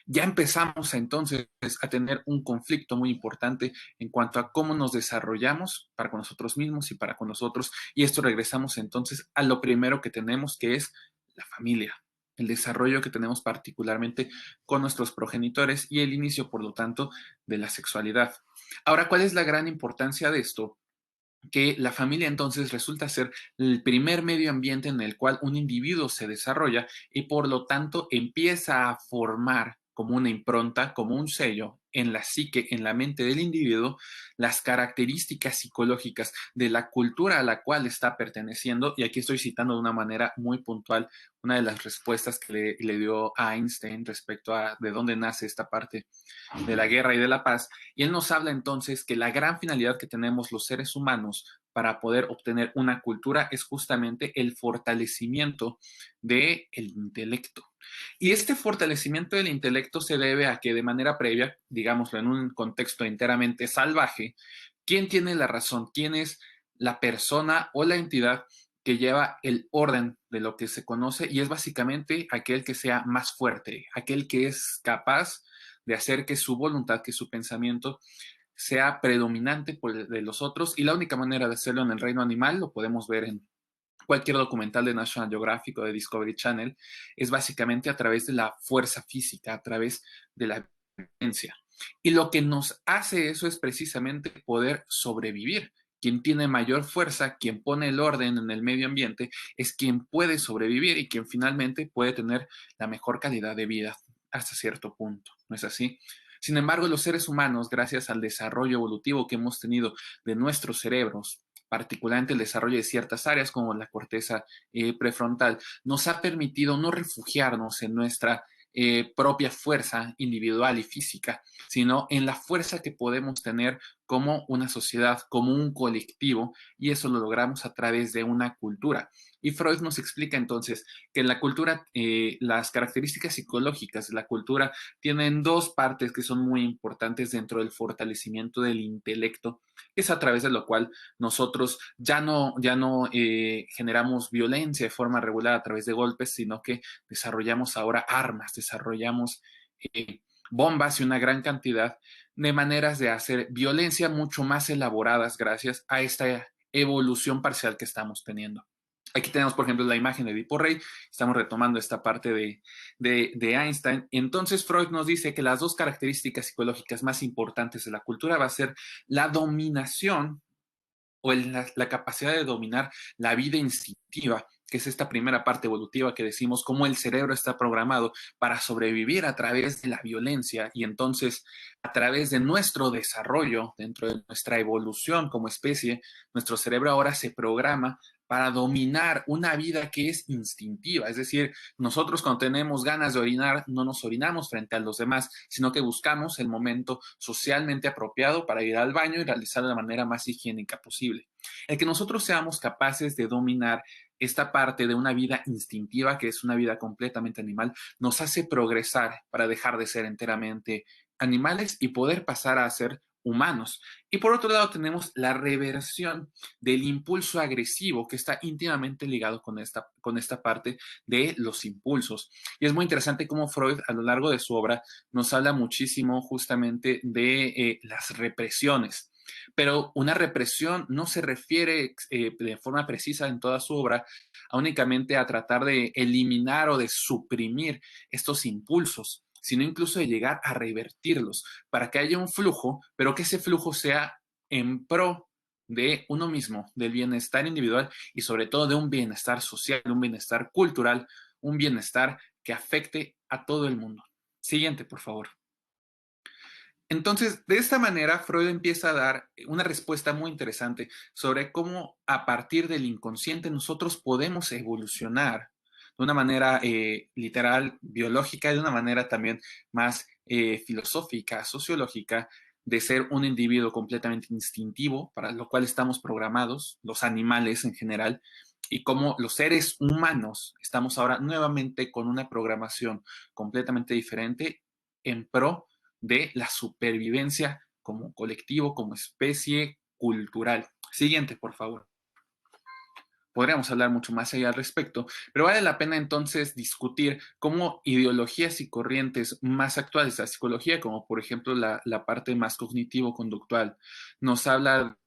Speaker 2: Ya empezamos entonces a tener un conflicto muy importante en cuanto a cómo nos desarrollamos para con nosotros mismos y para con nosotros. Y esto regresamos entonces a lo primero que tenemos, que es la familia, el desarrollo que tenemos particularmente con nuestros progenitores y el inicio, por lo tanto, de la sexualidad. Ahora, ¿cuál es la gran importancia de esto? Que la familia entonces resulta ser el primer medio ambiente en el cual un individuo se desarrolla y por lo tanto empieza a formar como una impronta, como un sello en la psique, en la mente del individuo, las características psicológicas de la cultura a la cual está perteneciendo. Y aquí estoy citando de una manera muy puntual una de las respuestas que le dio a Einstein respecto a de dónde nace esta parte de la guerra y de la paz. Y él nos habla entonces que la gran finalidad que tenemos los seres humanos para poder obtener una cultura es justamente el fortalecimiento del intelecto. Y este fortalecimiento del intelecto se debe a que de manera previa, digámoslo en un contexto enteramente salvaje, ¿quién tiene la razón? ¿Quién es la persona o la entidad que lleva el orden de lo que se conoce? Y es básicamente aquel que sea más fuerte, aquel que es capaz de hacer que su voluntad, que su pensamiento sea predominante por el de los otros. Y la única manera de hacerlo en el reino animal, lo podemos ver en cualquier documental de National Geographic o de Discovery Channel, es básicamente a través de la fuerza física, a través de la violencia. Y lo que nos hace eso es precisamente poder sobrevivir. Quien tiene mayor fuerza, quien pone el orden en el medio ambiente, es quien puede sobrevivir y quien finalmente puede tener la mejor calidad de vida hasta cierto punto. ¿No es así? Sin embargo, los seres humanos, gracias al desarrollo evolutivo que hemos tenido de nuestros cerebros, particularmente el desarrollo de ciertas áreas como la corteza prefrontal, nos ha permitido no refugiarnos en nuestra propia fuerza individual y física, sino en la fuerza que podemos tener como una sociedad, como un colectivo, y eso lo logramos a través de una cultura. Y Freud nos explica entonces que en la cultura, las características psicológicas de la cultura tienen dos partes que son muy importantes dentro del fortalecimiento del intelecto, que es a través de lo cual nosotros ya no generamos violencia de forma regular a través de golpes, sino que desarrollamos ahora armas, desarrollamos bombas y una gran cantidad de maneras de hacer violencia mucho más elaboradas gracias a esta evolución parcial que estamos teniendo. Aquí tenemos, por ejemplo, la imagen de Edipo Rey. Estamos retomando esta parte de Einstein. Entonces, Freud nos dice que las dos características psicológicas más importantes de la cultura va a ser la dominación o la capacidad de dominar la vida instintiva, que es esta primera parte evolutiva que decimos, cómo el cerebro está programado para sobrevivir a través de la violencia y entonces a través de nuestro desarrollo, dentro de nuestra evolución como especie, nuestro cerebro ahora se programa para dominar una vida que es instintiva. Es decir, nosotros cuando tenemos ganas de orinar, no nos orinamos frente a los demás, sino que buscamos el momento socialmente apropiado para ir al baño y realizarlo de la manera más higiénica posible. El que nosotros seamos capaces de dominar esta parte de una vida instintiva, que es una vida completamente animal, nos hace progresar para dejar de ser enteramente animales y poder pasar a ser humanos. Y por otro lado tenemos la reversión del impulso agresivo, que está íntimamente ligado con esta parte de los impulsos. Y es muy interesante cómo Freud a lo largo de su obra nos habla muchísimo justamente de las represiones. Pero una represión no se refiere de forma precisa en toda su obra únicamente a tratar de eliminar o de suprimir estos impulsos, sino incluso de llegar a revertirlos para que haya un flujo, pero que ese flujo sea en pro de uno mismo, del bienestar individual y sobre todo de un bienestar social, un bienestar cultural, un bienestar que afecte a todo el mundo. Siguiente, por favor. Entonces, de esta manera, Freud empieza a dar una respuesta muy interesante sobre cómo a partir del inconsciente nosotros podemos evolucionar de una manera literal, biológica, y de una manera también más filosófica, sociológica, de ser un individuo completamente instintivo, para lo cual estamos programados, los animales en general, y cómo los seres humanos estamos ahora nuevamente con una programación completamente diferente en pro de la supervivencia como colectivo, como especie cultural. Siguiente, por favor. Podríamos hablar mucho más allá al respecto, pero vale la pena entonces discutir cómo ideologías y corrientes más actuales de la psicología, como por ejemplo la parte más cognitivo-conductual, nos habla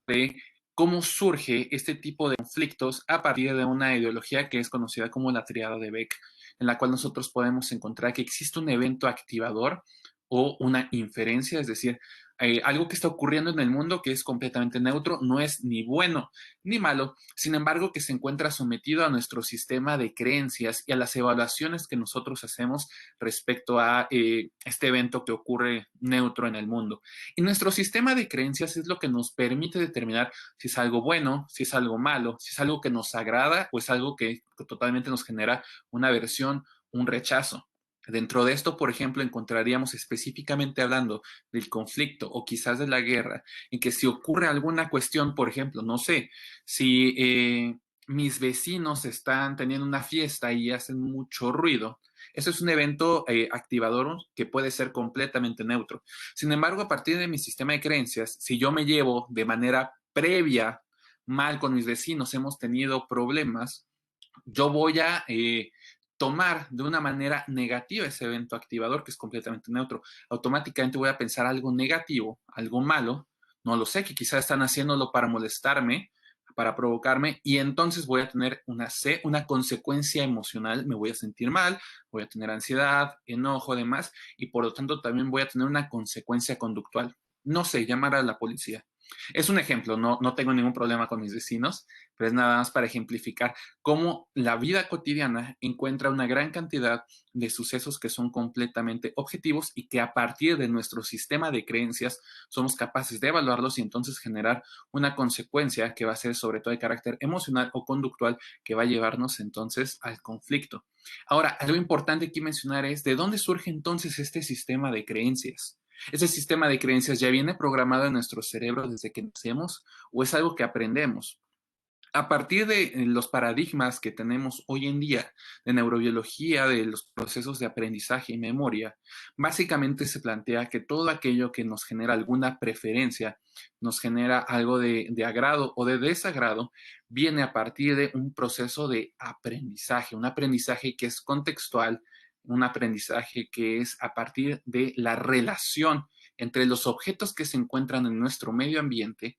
Speaker 2: de cómo surge este tipo de conflictos a partir de una ideología que es conocida como la triada de Beck, en la cual nosotros podemos encontrar que existe un evento activador o una inferencia, es decir, algo que está ocurriendo en el mundo que es completamente neutro, no es ni bueno ni malo, sin embargo que se encuentra sometido a nuestro sistema de creencias y a las evaluaciones que nosotros hacemos respecto a este evento que ocurre neutro en el mundo. Y nuestro sistema de creencias es lo que nos permite determinar si es algo bueno, si es algo malo, si es algo que nos agrada o es algo que totalmente nos genera una aversión, un rechazo. Dentro de esto, por ejemplo, encontraríamos específicamente hablando del conflicto o quizás de la guerra, en que si ocurre alguna cuestión, por ejemplo, no sé, si mis vecinos están teniendo una fiesta y hacen mucho ruido, eso es un evento activador que puede ser completamente neutro. Sin embargo, a partir de mi sistema de creencias, si yo me llevo de manera previa mal con mis vecinos, hemos tenido problemas, yo voy a tomar de una manera negativa ese evento activador que es completamente neutro. Automáticamente voy a pensar algo negativo, algo malo, no lo sé, que quizás están haciéndolo para molestarme, para provocarme, y entonces voy a tener una consecuencia emocional, me voy a sentir mal, voy a tener ansiedad, enojo, demás, y por lo tanto también voy a tener una consecuencia conductual. No sé, llamar a la policía. Es un ejemplo, no tengo ningún problema con mis vecinos, pero es nada más para ejemplificar cómo la vida cotidiana encuentra una gran cantidad de sucesos que son completamente objetivos y que a partir de nuestro sistema de creencias somos capaces de evaluarlos y entonces generar una consecuencia que va a ser sobre todo de carácter emocional o conductual que va a llevarnos entonces al conflicto. Ahora, algo importante aquí mencionar es de dónde surge entonces este sistema de creencias. ¿Ese sistema de creencias ya viene programado en nuestro cerebro desde que nacemos o es algo que aprendemos? A partir de los paradigmas que tenemos hoy en día de neurobiología, de los procesos de aprendizaje y memoria, básicamente se plantea que todo aquello que nos genera alguna preferencia, nos genera algo de agrado o de desagrado, viene a partir de un proceso de aprendizaje, un aprendizaje que es contextual, un aprendizaje que es a partir de la relación entre los objetos que se encuentran en nuestro medio ambiente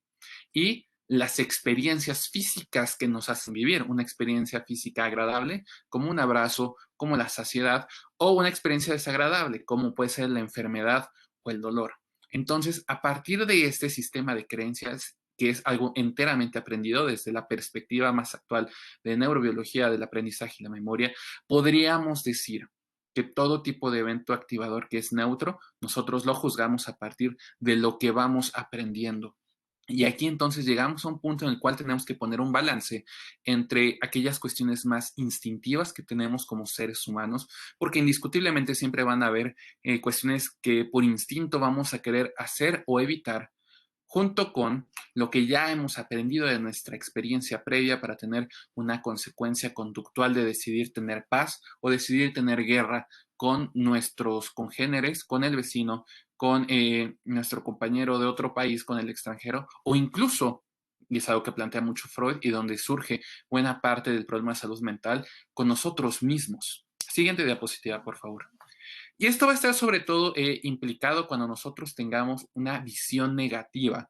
Speaker 2: y las experiencias físicas que nos hacen vivir, una experiencia física agradable, como un abrazo, como la saciedad, o una experiencia desagradable, como puede ser la enfermedad o el dolor. Entonces, a partir de este sistema de creencias, que es algo enteramente aprendido desde la perspectiva más actual de neurobiología, del aprendizaje y la memoria, podríamos decir que todo tipo de evento activador que es neutro, nosotros lo juzgamos a partir de lo que vamos aprendiendo. Y aquí entonces llegamos a un punto en el cual tenemos que poner un balance entre aquellas cuestiones más instintivas que tenemos como seres humanos, porque indiscutiblemente siempre van a haber cuestiones que por instinto vamos a querer hacer o evitar, junto con lo que ya hemos aprendido de nuestra experiencia previa para tener una consecuencia conductual de decidir tener paz o decidir tener guerra con nuestros congéneres, con el vecino, con nuestro compañero de otro país, con el extranjero, o incluso, y es algo que plantea mucho Freud y donde surge buena parte del problema de salud mental, con nosotros mismos. Siguiente diapositiva, por favor. Y esto va a estar sobre todo implicado cuando nosotros tengamos una visión negativa.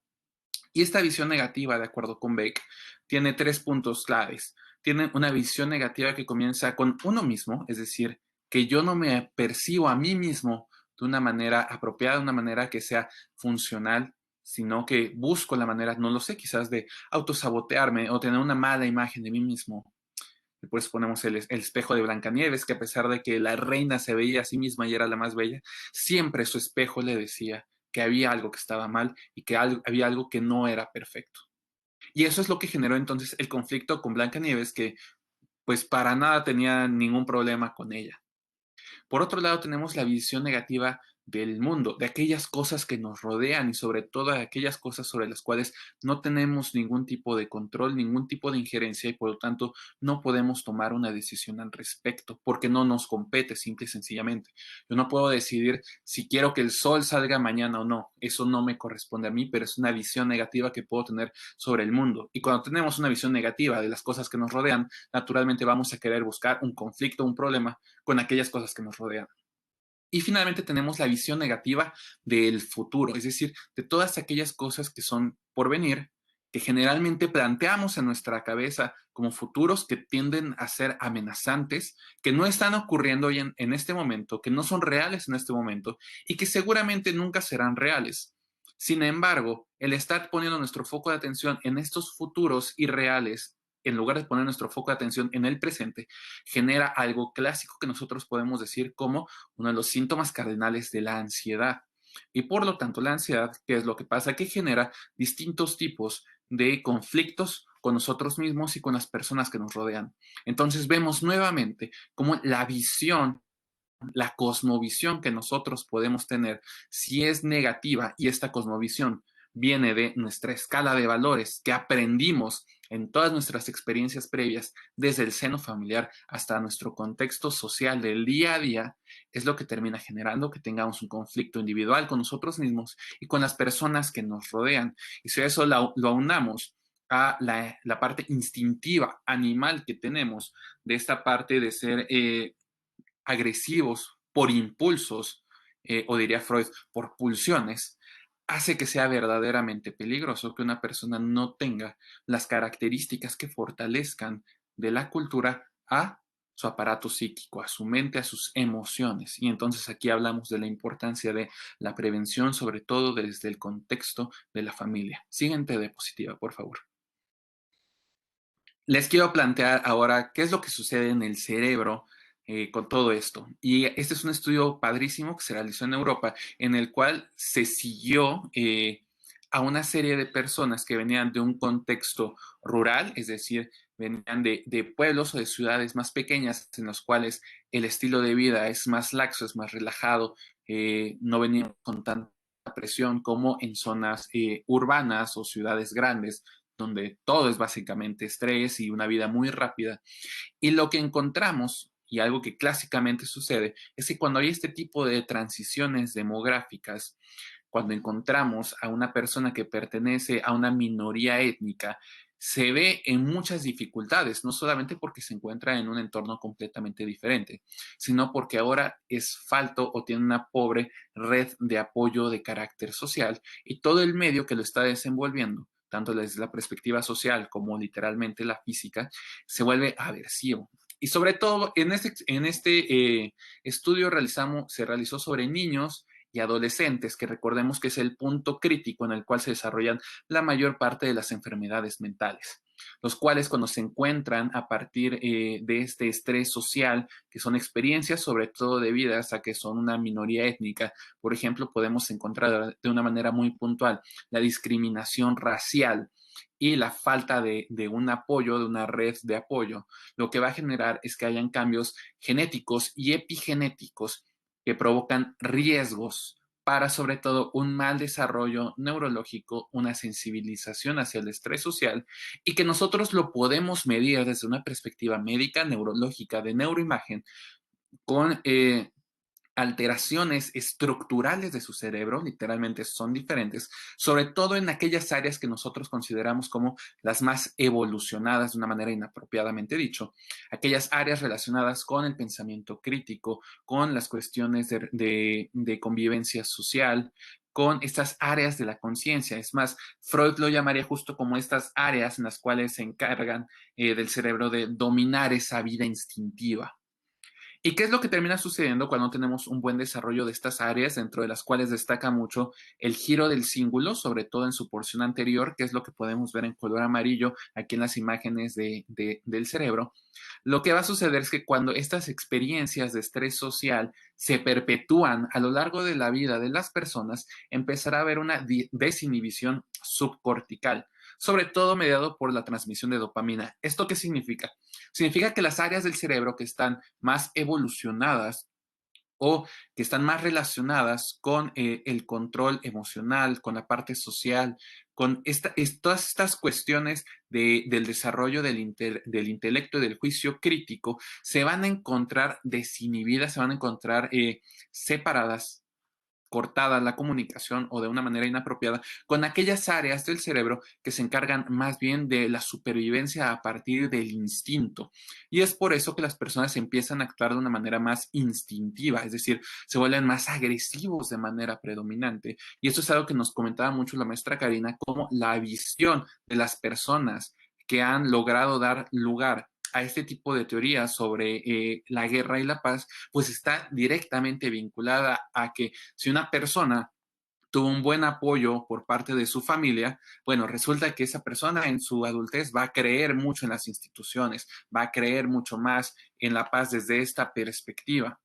Speaker 2: Y esta visión negativa, de acuerdo con Beck, tiene 3 puntos claves. Tiene una visión negativa que comienza con uno mismo, es decir, que yo no me percibo a mí mismo de una manera apropiada, de una manera que sea funcional, sino que busco la manera, no lo sé, quizás de autosabotearme o tener una mala imagen de mí mismo. Después ponemos el espejo de Blancanieves, que a pesar de que la reina se veía a sí misma y era la más bella, siempre su espejo le decía que había algo que estaba mal y que había algo que no era perfecto. Y eso es lo que generó entonces el conflicto con Blancanieves, que pues para nada tenía ningún problema con ella. Por otro lado, tenemos la visión negativa del mundo, de aquellas cosas que nos rodean y sobre todo de aquellas cosas sobre las cuales no tenemos ningún tipo de control, ningún tipo de injerencia y por lo tanto no podemos tomar una decisión al respecto porque no nos compete simple y sencillamente. Yo no puedo decidir si quiero que el sol salga mañana o no, eso no me corresponde a mí, pero es una visión negativa que puedo tener sobre el mundo. Y cuando tenemos una visión negativa de las cosas que nos rodean, naturalmente vamos a querer buscar un conflicto, un problema con aquellas cosas que nos rodean. Y finalmente tenemos la visión negativa del futuro, es decir, de todas aquellas cosas que son por venir, que generalmente planteamos en nuestra cabeza como futuros que tienden a ser amenazantes, que no están ocurriendo hoy en este momento, que no son reales en este momento y que seguramente nunca serán reales. Sin embargo, el estar poniendo nuestro foco de atención en estos futuros irreales, en lugar de poner nuestro foco de atención en el presente, genera algo clásico que nosotros podemos decir como uno de los síntomas cardinales de la ansiedad. Y por lo tanto, la ansiedad, ¿qué es lo que pasa? Que genera distintos tipos de conflictos con nosotros mismos y con las personas que nos rodean. Entonces vemos nuevamente cómo la visión, la cosmovisión que nosotros podemos tener, si es negativa y esta cosmovisión viene de nuestra escala de valores que aprendimos en todas nuestras experiencias previas, desde el seno familiar hasta nuestro contexto social del día a día, es lo que termina generando que tengamos un conflicto individual con nosotros mismos y con las personas que nos rodean. Y si a eso lo aunamos a la parte instintiva, animal que tenemos, de esta parte de ser agresivos por impulsos, o diría Freud, por pulsiones, hace que sea verdaderamente peligroso que una persona no tenga las características que fortalezcan de la cultura a su aparato psíquico, a su mente, a sus emociones. Y entonces aquí hablamos de la importancia de la prevención, sobre todo desde el contexto de la familia. Siguiente diapositiva, por favor. Les quiero plantear ahora qué es lo que sucede en el cerebro con todo esto. Y este es un estudio padrísimo que se realizó en Europa, en el cual se siguió a una serie de personas que venían de un contexto rural, es decir, venían de pueblos o de ciudades más pequeñas en los cuales el estilo de vida es más laxo, es más relajado, no venían con tanta presión como en zonas urbanas o ciudades grandes donde todo es básicamente estrés y una vida muy rápida. Y lo que encontramos, y algo que clásicamente sucede, es que cuando hay este tipo de transiciones demográficas, cuando encontramos a una persona que pertenece a una minoría étnica, se ve en muchas dificultades, no solamente porque se encuentra en un entorno completamente diferente, sino porque ahora es falto o tiene una pobre red de apoyo de carácter social y todo el medio que lo está desenvolviendo, tanto desde la perspectiva social como literalmente la física, se vuelve aversivo. Y sobre todo, en este estudio se realizó sobre niños y adolescentes, que recordemos que es el punto crítico en el cual se desarrollan la mayor parte de las enfermedades mentales, los cuales cuando se encuentran a partir de este estrés social, que son experiencias sobre todo debidas a que son una minoría étnica, por ejemplo, podemos encontrar de una manera muy puntual la discriminación racial y la falta de un apoyo, de una red de apoyo, lo que va a generar es que hayan cambios genéticos y epigenéticos que provocan riesgos para sobre todo un mal desarrollo neurológico, una sensibilización hacia el estrés social y que nosotros lo podemos medir desde una perspectiva médica, neurológica, de neuroimagen, con alteraciones estructurales de su cerebro, literalmente son diferentes, sobre todo en aquellas áreas que nosotros consideramos como las más evolucionadas, de una manera inapropiadamente dicho, aquellas áreas relacionadas con el pensamiento crítico, con las cuestiones de convivencia social, con estas áreas de la conciencia. Es más, Freud lo llamaría justo como estas áreas en las cuales se encargan del cerebro de dominar esa vida instintiva. ¿Y qué es lo que termina sucediendo cuando tenemos un buen desarrollo de estas áreas, dentro de las cuales destaca mucho el giro del cíngulo, sobre todo en su porción anterior, que es lo que podemos ver en color amarillo aquí en las imágenes del cerebro? Lo que va a suceder es que cuando estas experiencias de estrés social se perpetúan a lo largo de la vida de las personas, empezará a haber una desinhibición subcortical, sobre todo mediado por la transmisión de dopamina. ¿Esto qué significa? Significa que las áreas del cerebro que están más evolucionadas o que están más relacionadas con el control emocional, con la parte social, con todas estas cuestiones del desarrollo del intelecto y del juicio crítico, se van a encontrar desinhibidas, se van a encontrar separadas, cortada la comunicación o de una manera inapropiada con aquellas áreas del cerebro que se encargan más bien de la supervivencia a partir del instinto. Y es por eso que las personas empiezan a actuar de una manera más instintiva, es decir, se vuelven más agresivos de manera predominante. Y esto es algo que nos comentaba mucho la maestra Karina, como la visión de las personas que han logrado dar lugar a este tipo de teorías sobre la guerra y la paz, pues está directamente vinculada a que si una persona tuvo un buen apoyo por parte de su familia, bueno, resulta que esa persona en su adultez va a creer mucho en las instituciones, va a creer mucho más en la paz desde esta perspectiva.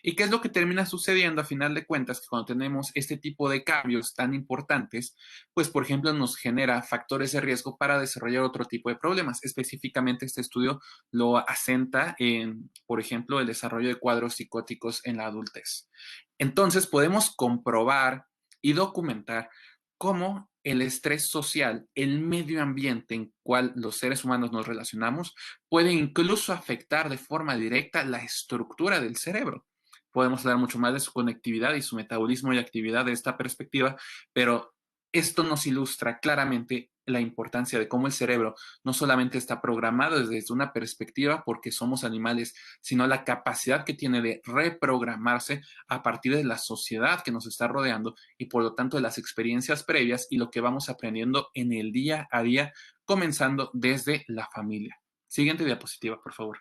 Speaker 2: ¿Y qué es lo que termina sucediendo a final de cuentas? Que cuando tenemos este tipo de cambios tan importantes, pues por ejemplo nos genera factores de riesgo para desarrollar otro tipo de problemas. Específicamente este estudio lo asenta en, por ejemplo, el desarrollo de cuadros psicóticos en la adultez. Entonces podemos comprobar y documentar cómo el estrés social, el medio ambiente en cual los seres humanos nos relacionamos, puede incluso afectar de forma directa la estructura del cerebro. Podemos hablar mucho más de su conectividad y su metabolismo y actividad de esta perspectiva, pero esto nos ilustra claramente la importancia de cómo el cerebro no solamente está programado desde una perspectiva porque somos animales, sino la capacidad que tiene de reprogramarse a partir de la sociedad que nos está rodeando y por lo tanto de las experiencias previas y lo que vamos aprendiendo en el día a día, comenzando desde la familia. Siguiente diapositiva, por favor.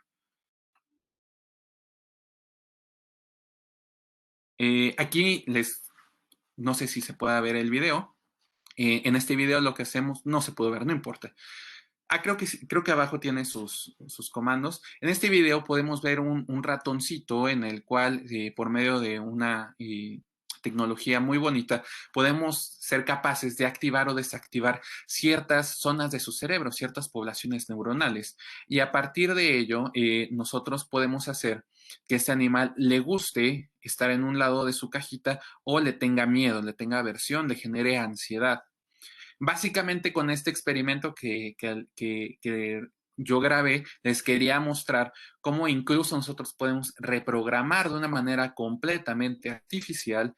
Speaker 2: Aquí no sé si se puede ver el video. En este video lo que hacemos, no se puede ver, no importa. Creo que abajo tiene sus comandos. En este video podemos ver un ratoncito en el cual, por medio de una tecnología muy bonita, podemos ser capaces de activar o desactivar ciertas zonas de su cerebro, ciertas poblaciones neuronales. Y a partir de ello, nosotros podemos hacer que este animal le guste estar en un lado de su cajita o le tenga miedo, le tenga aversión, le genere ansiedad. Básicamente con este experimento que yo grabé, les quería mostrar cómo incluso nosotros podemos reprogramar de una manera completamente artificial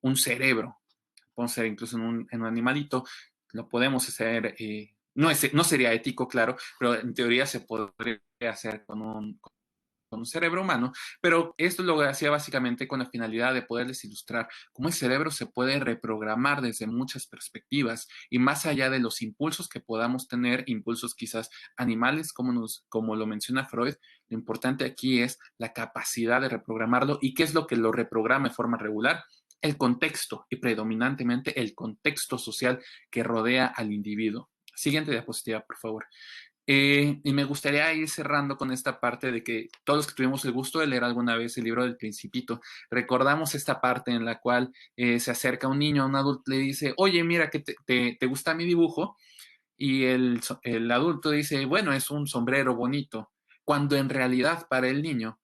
Speaker 2: un cerebro. Podemos hacer incluso en un animalito, lo podemos hacer, no sería ético, claro, pero en teoría se podría hacer con un cerebro humano, pero esto lo hacía básicamente con la finalidad de poderles ilustrar cómo el cerebro se puede reprogramar desde muchas perspectivas y más allá de los impulsos que podamos tener, impulsos quizás animales, como lo menciona Freud, lo importante aquí es la capacidad de reprogramarlo y qué es lo que lo reprograma de forma regular. El contexto y predominantemente el contexto social que rodea al individuo. Siguiente diapositiva, por favor. Y me gustaría ir cerrando con esta parte de que todos los que tuvimos el gusto de leer alguna vez el libro del Principito, recordamos esta parte en la cual se acerca un niño a un adulto y le dice, oye, mira, que te gusta mi dibujo? Y el adulto dice, bueno, es un sombrero bonito, cuando en realidad para el niño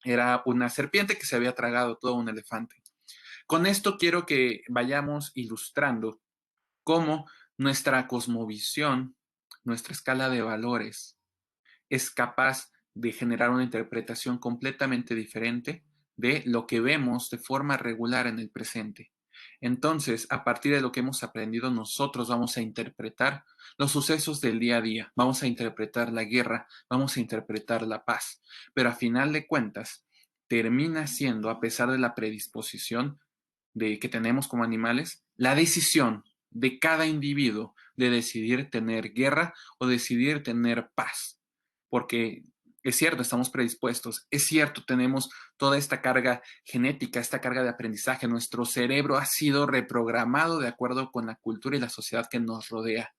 Speaker 2: era una serpiente que se había tragado todo un elefante. Con esto quiero que vayamos ilustrando cómo nuestra cosmovisión, nuestra escala de valores, es capaz de generar una interpretación completamente diferente de lo que vemos de forma regular en el presente. Entonces, a partir de lo que hemos aprendido, nosotros vamos a interpretar los sucesos del día a día, vamos a interpretar la guerra, vamos a interpretar la paz, pero a final de cuentas, termina siendo, a pesar de la predisposición que tenemos como animales, la decisión de cada individuo de decidir tener guerra o decidir tener paz. Porque es cierto, estamos predispuestos, es cierto, tenemos toda esta carga genética, esta carga de aprendizaje, nuestro cerebro ha sido reprogramado de acuerdo con la cultura y la sociedad que nos rodea.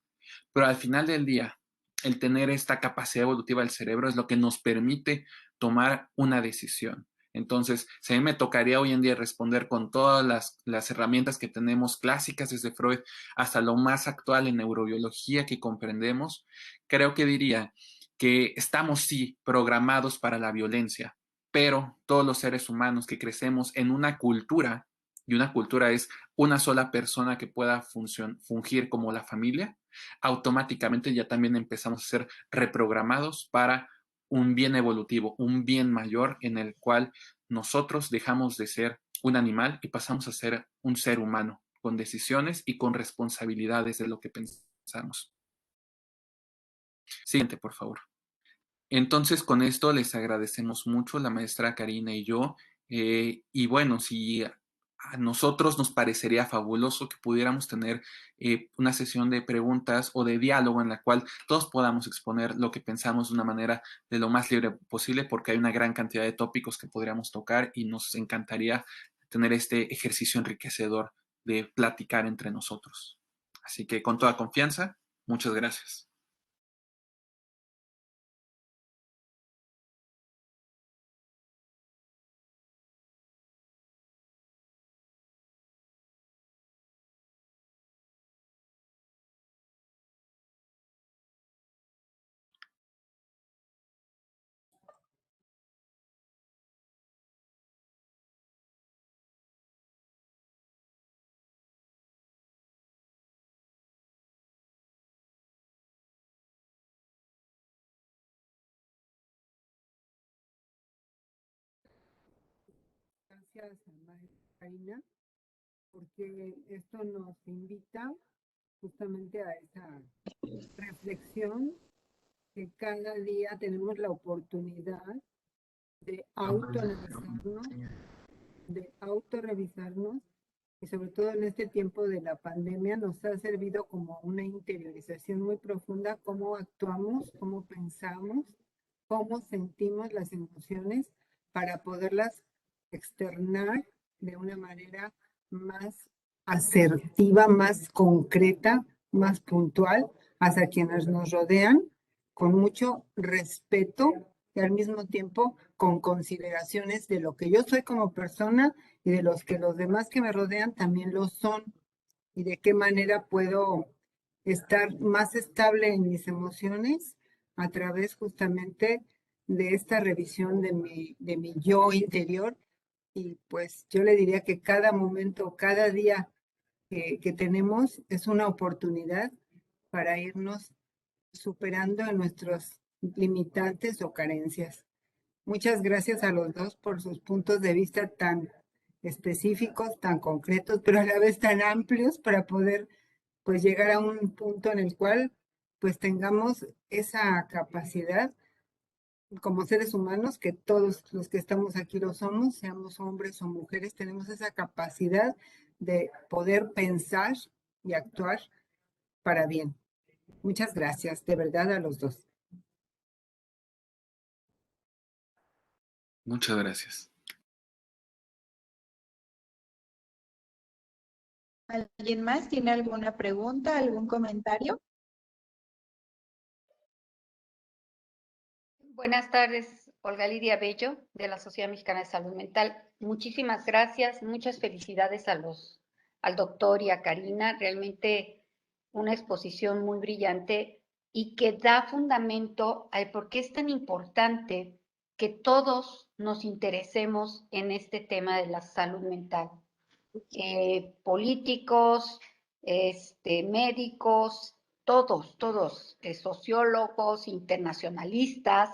Speaker 2: Pero al final del día, el tener esta capacidad evolutiva del cerebro es lo que nos permite tomar una decisión. Entonces, si a mí me tocaría hoy en día responder con todas las herramientas que tenemos clásicas desde Freud hasta lo más actual en neurobiología que comprendemos, creo que diría que estamos sí programados para la violencia, pero todos los seres humanos que crecemos en una cultura, y una cultura es una sola persona que pueda fungir como la familia, automáticamente ya también empezamos a ser reprogramados para un bien evolutivo, un bien mayor en el cual nosotros dejamos de ser un animal y pasamos a ser un ser humano con decisiones y con responsabilidades de lo que pensamos. Siguiente, por favor. Entonces, con esto les agradecemos mucho la maestra Karina y yo. Y bueno, si a nosotros nos parecería fabuloso que pudiéramos tener una sesión de preguntas o de diálogo en la cual todos podamos exponer lo que pensamos de una manera de lo más libre posible, porque hay una gran cantidad de tópicos que podríamos tocar y nos encantaría tener este ejercicio enriquecedor de platicar entre nosotros. Así que con toda confianza, muchas gracias.
Speaker 4: Gracias, maestra Karina, porque esto nos invita justamente a esa reflexión que cada día tenemos la oportunidad de autoanalizarnos, de autorrevisarnos y sobre todo en este tiempo de la pandemia nos ha servido como una interiorización muy profunda cómo actuamos, cómo pensamos, cómo sentimos las emociones para poderlas externar de una manera más asertiva, más concreta, más puntual hacia quienes nos rodean, con mucho respeto y al mismo tiempo con consideraciones de lo que yo soy como persona y de los que los demás que me rodean también lo son y de qué manera puedo estar más estable en mis emociones a través justamente de esta revisión de mi yo interior. Y pues yo le diría que cada momento, cada día que tenemos es una oportunidad para irnos superando en nuestros limitantes o carencias. Muchas gracias a los dos por sus puntos de vista tan específicos, tan concretos, pero a la vez tan amplios para poder pues llegar a un punto en el cual pues tengamos esa capacidad como seres humanos, que todos los que estamos aquí lo somos, seamos hombres o mujeres, tenemos esa capacidad de poder pensar y actuar para bien. Muchas gracias, de verdad, a los dos.
Speaker 2: Muchas gracias.
Speaker 3: ¿Alguien más tiene alguna pregunta, algún comentario?
Speaker 5: Buenas tardes, Olga Lidia Bello, de la Sociedad Mexicana de Salud Mental. Muchísimas gracias, muchas felicidades al doctor y a Karina. Realmente una exposición muy brillante y que da fundamento al por qué es tan importante que todos nos interesemos en este tema de la salud mental. Políticos, médicos, todos, sociólogos, internacionalistas,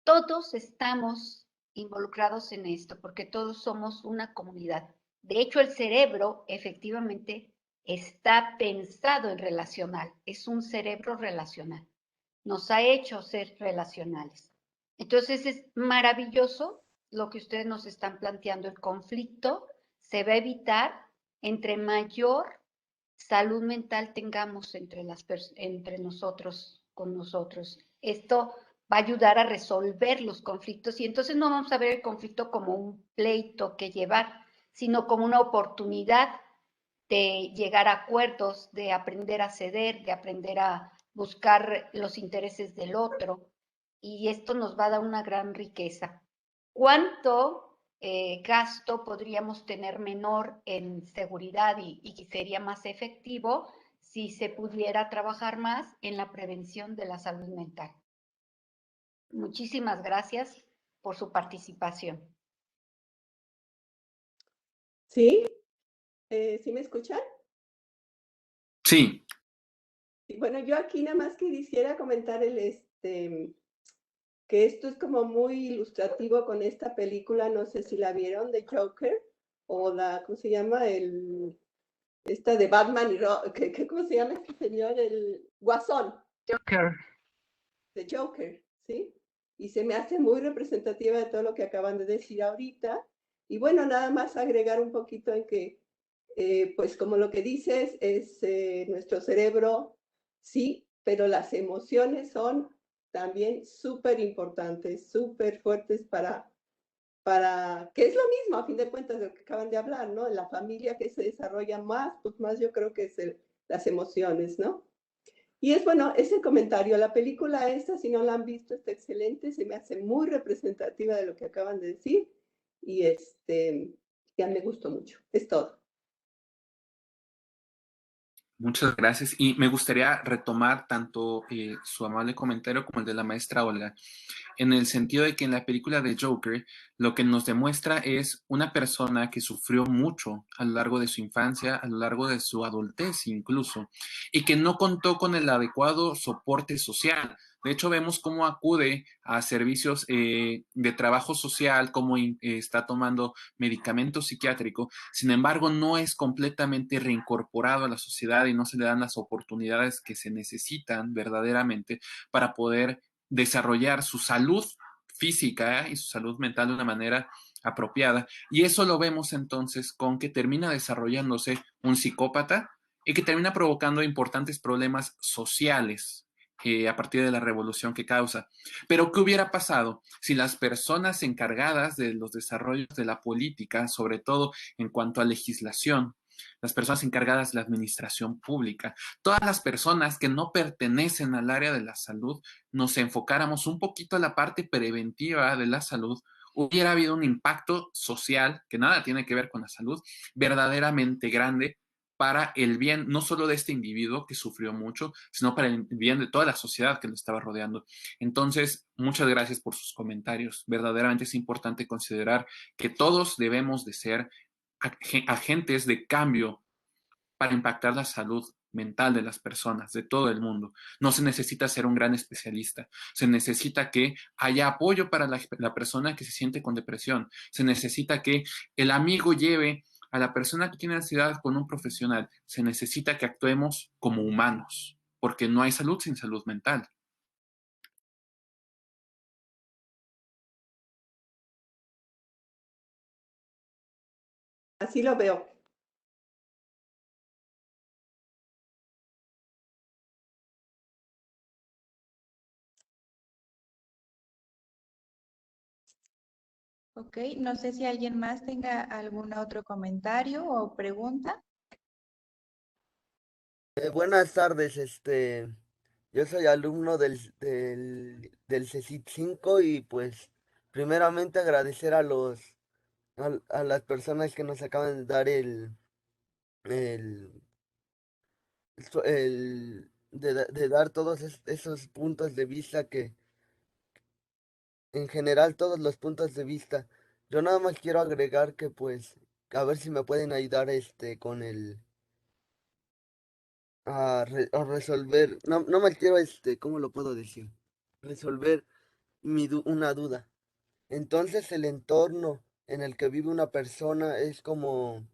Speaker 5: todos estamos involucrados en esto, porque todos somos una comunidad. De hecho, el cerebro efectivamente está pensado en relacional, es un cerebro relacional, nos ha hecho ser relacionales. Entonces es maravilloso lo que ustedes nos están planteando. El conflicto se va a evitar entre mayor salud mental tengamos entre nosotros, con nosotros. Esto va a ayudar a resolver los conflictos y entonces no vamos a ver el conflicto como un pleito que llevar, sino como una oportunidad de llegar a acuerdos, de aprender a ceder, de aprender a buscar los intereses del otro. Y esto nos va a dar una gran riqueza. ¿Cuánto gasto podríamos tener menor en seguridad y sería más efectivo si se pudiera trabajar más en la prevención de la salud mental? Muchísimas gracias por su participación.
Speaker 6: ¿Sí? ¿Sí me escuchan?
Speaker 2: Sí.
Speaker 6: Bueno, yo aquí nada más que quisiera comentar que esto es como muy ilustrativo con esta película, no sé si la vieron, de Joker, o ¿cómo se llama? Esta de Batman y ¿cómo se llama este señor? El Guasón.
Speaker 5: Joker.
Speaker 6: De Joker, ¿sí? Y se me hace muy representativa de todo lo que acaban de decir ahorita. Y bueno, nada más agregar un poquito en que, pues como lo que dices, es nuestro cerebro, sí, pero las emociones son también súper importantes, súper fuertes que es lo mismo a fin de cuentas de lo que acaban de hablar, ¿no? En la familia que se desarrolla más, pues más yo creo que es las emociones, ¿no? Y es bueno, ese comentario, la película esta, si no la han visto, está excelente, se me hace muy representativa de lo que acaban de decir y ya me gustó mucho, es todo.
Speaker 2: Muchas gracias. Y me gustaría retomar tanto su amable comentario como el de la maestra Olga, en el sentido de que en la película de Joker lo que nos demuestra es una persona que sufrió mucho a lo largo de su infancia, a lo largo de su adultez incluso, y que no contó con el adecuado soporte social. De hecho, vemos cómo acude a servicios de trabajo social, cómo está tomando medicamento psiquiátrico. Sin embargo, no es completamente reincorporado a la sociedad y no se le dan las oportunidades que se necesitan verdaderamente para poder desarrollar su salud física y su salud mental de una manera apropiada. Y eso lo vemos entonces con que termina desarrollándose un psicópata y que termina provocando importantes problemas sociales a partir de la revolución que causa. Pero, ¿qué hubiera pasado si las personas encargadas de los desarrollos de la política, sobre todo en cuanto a legislación, las personas encargadas de la administración pública, todas las personas que no pertenecen al área de la salud, nos enfocáramos un poquito a la parte preventiva de la salud, hubiera habido un impacto social, que nada tiene que ver con la salud, verdaderamente grande para el bien no solo de este individuo que sufrió mucho, sino para el bien de toda la sociedad que lo estaba rodeando. Entonces, muchas gracias por sus comentarios. Verdaderamente es importante considerar que todos debemos de ser agentes de cambio para impactar la salud mental de las personas, de todo el mundo. No se necesita ser un gran especialista, se necesita que haya apoyo para la persona que se siente con depresión, se necesita que el amigo lleve a la persona que tiene ansiedad con un profesional, se necesita que actuemos como humanos, porque no hay salud sin salud mental.
Speaker 6: Así lo veo.
Speaker 3: Ok, no sé si alguien más tenga algún otro comentario o pregunta.
Speaker 7: Buenas tardes, yo soy alumno del CECIT 5 y pues primeramente agradecer a las personas que nos acaban de dar el, de dar todos esos puntos de vista que, en general, todos los puntos de vista. Yo nada más quiero agregar que pues, a ver si me pueden ayudar con a resolver, no me quiero, ¿cómo lo puedo decir? Resolver una duda. Entonces el entorno en el que vive una persona es como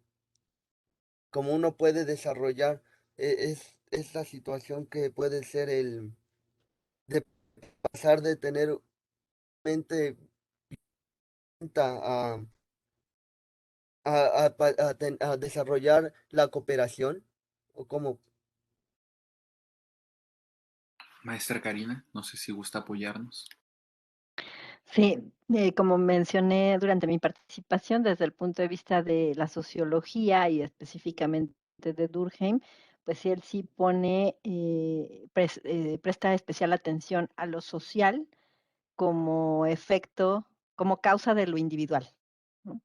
Speaker 7: uno puede desarrollar esta situación que puede ser el de pasar de tener mente a, a desarrollar la cooperación o como
Speaker 2: Maestra Karina, no sé si gusta apoyarnos.
Speaker 1: Sí, como mencioné durante mi participación, desde el punto de vista de la sociología y específicamente de Durkheim, pues él sí pone, presta especial atención a lo social como efecto, como causa de lo individual, ¿no?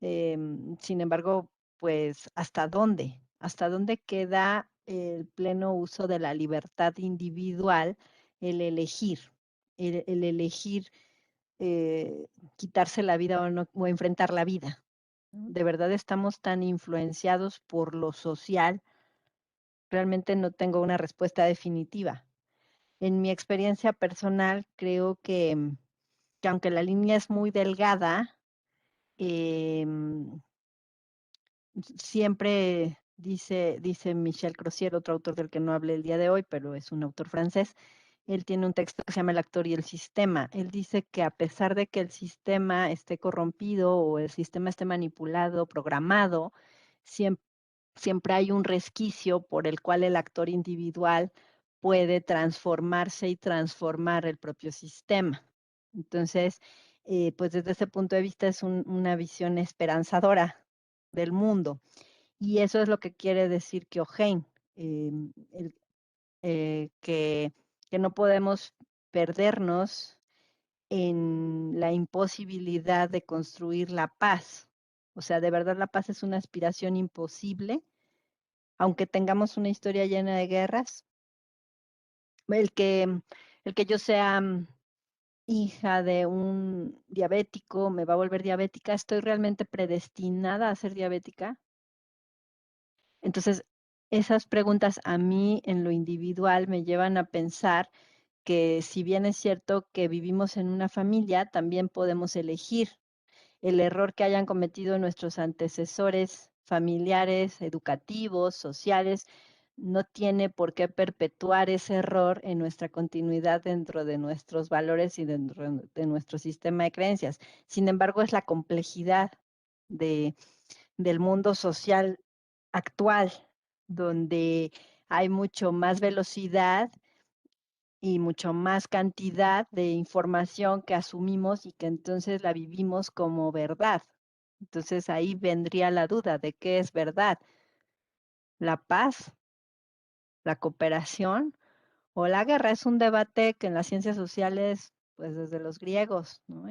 Speaker 1: Sin embargo, pues, ¿hasta dónde? ¿Hasta dónde queda el pleno uso de la libertad individual, el elegir, el elegir quitarse la vida o, no, o enfrentar la vida? De verdad estamos tan influenciados por lo social, realmente no tengo una respuesta definitiva. En mi experiencia personal, creo que aunque la línea es muy delgada, eh, siempre dice Michel Crozier, otro autor del que no hablé el día de hoy, pero es un autor francés. Él tiene un texto que se llama El actor y el sistema. Él dice que a pesar de que el sistema esté corrompido o el sistema esté manipulado, programado, siempre, siempre hay un resquicio por el cual el actor individual puede transformarse y transformar el propio sistema. Entonces, pues desde ese punto de vista es una visión esperanzadora del mundo. Y eso es lo que quiere decir Keohane, eh, el, que no podemos perdernos en la imposibilidad de construir la paz. O sea, de verdad la paz es una aspiración imposible, aunque tengamos una historia llena de guerras. El que, el que yo sea hija de un diabético me va a volver diabética, ¿estoy realmente predestinada a ser diabética? Entonces, esas preguntas a mí en lo individual me llevan a pensar que si bien es cierto que vivimos en una familia, también podemos elegir el error que hayan cometido nuestros antecesores familiares, educativos, sociales, no tiene por qué perpetuar ese error en nuestra continuidad dentro de nuestros valores y dentro de nuestro sistema de creencias. Sin embargo, es la complejidad de, del mundo social actual, donde hay mucho más velocidad y mucho más cantidad de información que asumimos y que entonces la vivimos como verdad. Entonces ahí vendría la duda de qué es verdad, la paz, la cooperación o la guerra. Es un debate que en las ciencias sociales, pues desde los griegos, ¿no?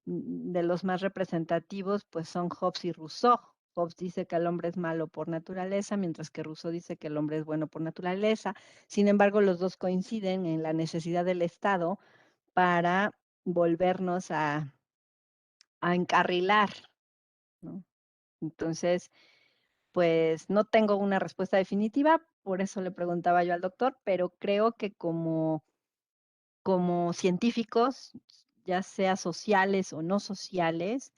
Speaker 1: De los más representativos, pues son Hobbes y Rousseau. Hobbes dice que el hombre es malo por naturaleza, mientras que Rousseau dice que el hombre es bueno por naturaleza. Sin embargo, los dos coinciden en la necesidad del Estado para volvernos a encarrilar, ¿no? Entonces, pues no tengo una respuesta definitiva, por eso le preguntaba yo al doctor, pero creo que como científicos, ya sea sociales o no sociales,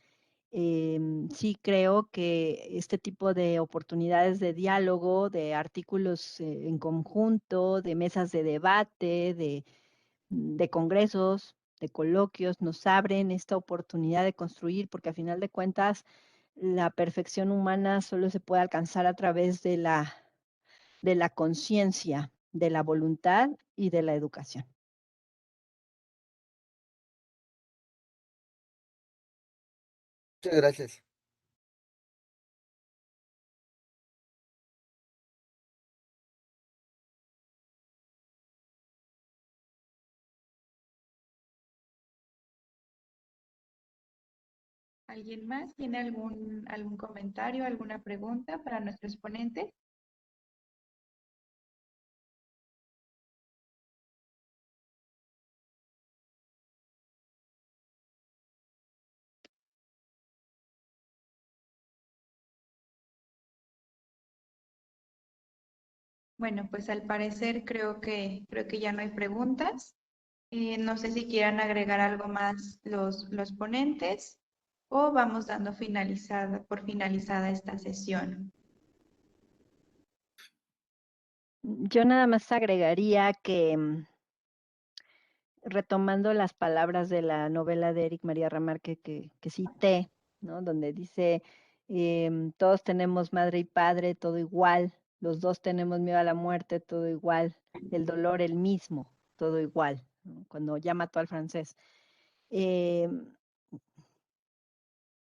Speaker 1: sí creo que este tipo de oportunidades de diálogo, de artículos en conjunto, de mesas de debate, de congresos, de coloquios, nos abren esta oportunidad de construir, porque a final de cuentas la perfección humana solo se puede alcanzar a través de la conciencia, de la voluntad y de la educación.
Speaker 7: muchas gracias.
Speaker 3: ¿Alguien más tiene algún comentario, alguna pregunta para nuestro exponente? Bueno, pues al parecer creo que ya no hay preguntas. No sé si quieran agregar algo más los ponentes o vamos dando por finalizada esta sesión.
Speaker 1: Yo nada más agregaría que, retomando las palabras de la novela de Eric María Remarque que cité, ¿no? Donde dice, todos tenemos madre y padre, todo igual, los dos tenemos miedo a la muerte, todo igual, el dolor el mismo, todo igual, ¿no? Cuando ya mató al francés.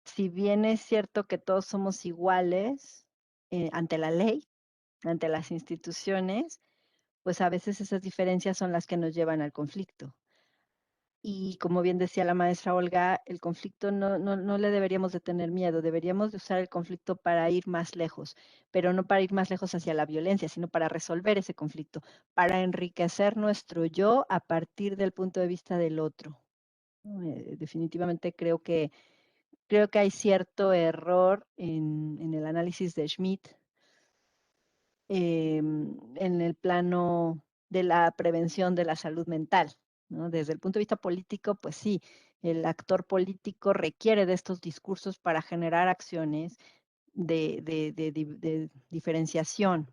Speaker 1: Si bien es cierto que todos somos iguales ante la ley, ante las instituciones, pues a veces esas diferencias son las que nos llevan al conflicto. Y como bien decía la maestra Olga, el conflicto no le deberíamos de tener miedo, deberíamos de usar el conflicto para ir más lejos, pero no para ir más lejos hacia la violencia, sino para resolver ese conflicto, para enriquecer nuestro yo a partir del punto de vista del otro. Definitivamente creo que hay cierto error en el análisis de Schmidt en el plano de la prevención de la salud mental, ¿no? Desde el punto de vista político, pues sí, el actor político requiere de estos discursos para generar acciones de diferenciación.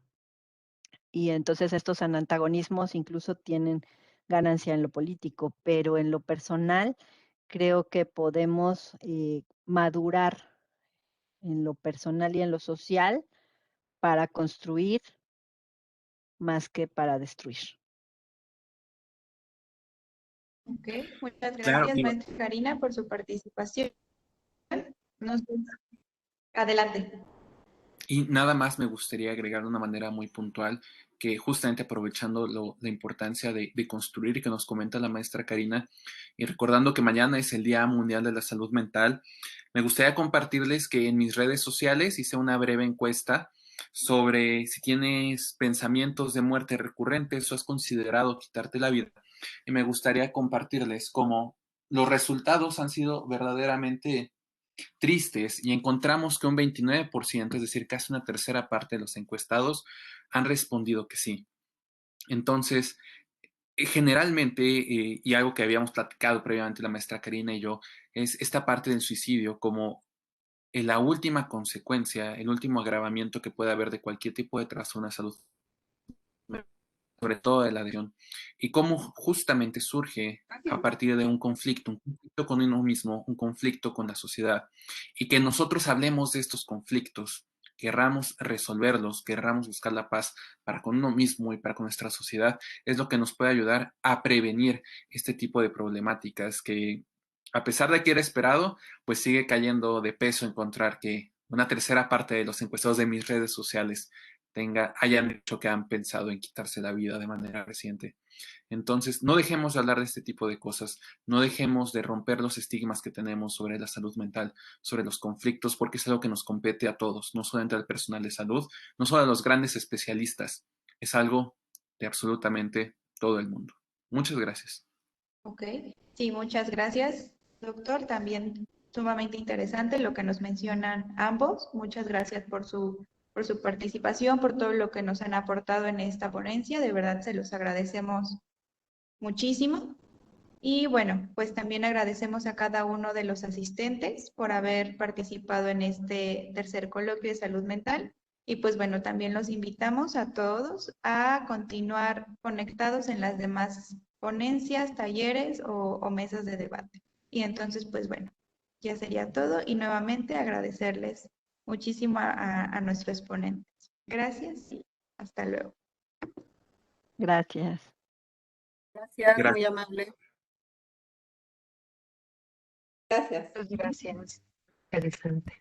Speaker 1: Y entonces estos antagonismos incluso tienen ganancia en lo político, pero en lo personal creo que podemos madurar en lo personal y en lo social para construir más que para destruir.
Speaker 3: Ok, muchas
Speaker 2: Claro,
Speaker 3: gracias, maestra Karina, por su participación. No sé, adelante.
Speaker 2: y nada más me gustaría agregar de una manera muy puntual que justamente aprovechando la importancia de construir que nos comenta la maestra Karina y recordando que mañana es el Día Mundial de la Salud Mental, me gustaría compartirles que en mis redes sociales hice una breve encuesta sobre si tienes pensamientos de muerte recurrentes o has considerado quitarte la vida. Y me gustaría compartirles cómo los resultados han sido verdaderamente tristes y encontramos que un 29%, es decir, casi una tercera parte de los encuestados, han respondido que sí. Entonces, generalmente, y algo que habíamos platicado previamente la maestra Karina y yo, es esta parte del suicidio como la última consecuencia, el último agravamiento que puede haber de cualquier tipo de trastorno de salud, sobre todo de la adicción, y cómo justamente surge a partir de un conflicto con uno mismo, un conflicto con la sociedad, y que nosotros hablemos de estos conflictos, querramos resolverlos, querramos buscar la paz para con uno mismo y para con nuestra sociedad, es lo que nos puede ayudar a prevenir este tipo de problemáticas que, a pesar de que era esperado, pues sigue cayendo de peso encontrar que una tercera parte de los encuestados de mis redes sociales hayan dicho que han pensado en quitarse la vida de manera reciente. Entonces, no dejemos de hablar de este tipo de cosas, no dejemos de romper los estigmas que tenemos sobre la salud mental, sobre los conflictos, porque es algo que nos compete a todos, no solamente al personal de salud, no solo a los grandes especialistas, es algo de absolutamente todo el mundo. Muchas gracias.
Speaker 3: Ok, sí, muchas gracias, doctor. También sumamente interesante lo que nos mencionan ambos. Muchas gracias por su participación, por todo lo que nos han aportado en esta ponencia. De verdad se los agradecemos muchísimo. Y bueno, pues también agradecemos a cada uno de los asistentes por haber participado en este tercer coloquio de salud mental. Y pues bueno, también los invitamos a todos a continuar conectados en las demás ponencias, talleres o mesas de debate. Y entonces, pues bueno, ya sería todo. Y nuevamente agradecerles muchísimo a nuestros ponentes. Gracias y hasta luego.
Speaker 1: Gracias.
Speaker 4: Gracias,
Speaker 2: Gracias.
Speaker 4: muy amable.
Speaker 6: Gracias.
Speaker 5: Gracias. Interesante.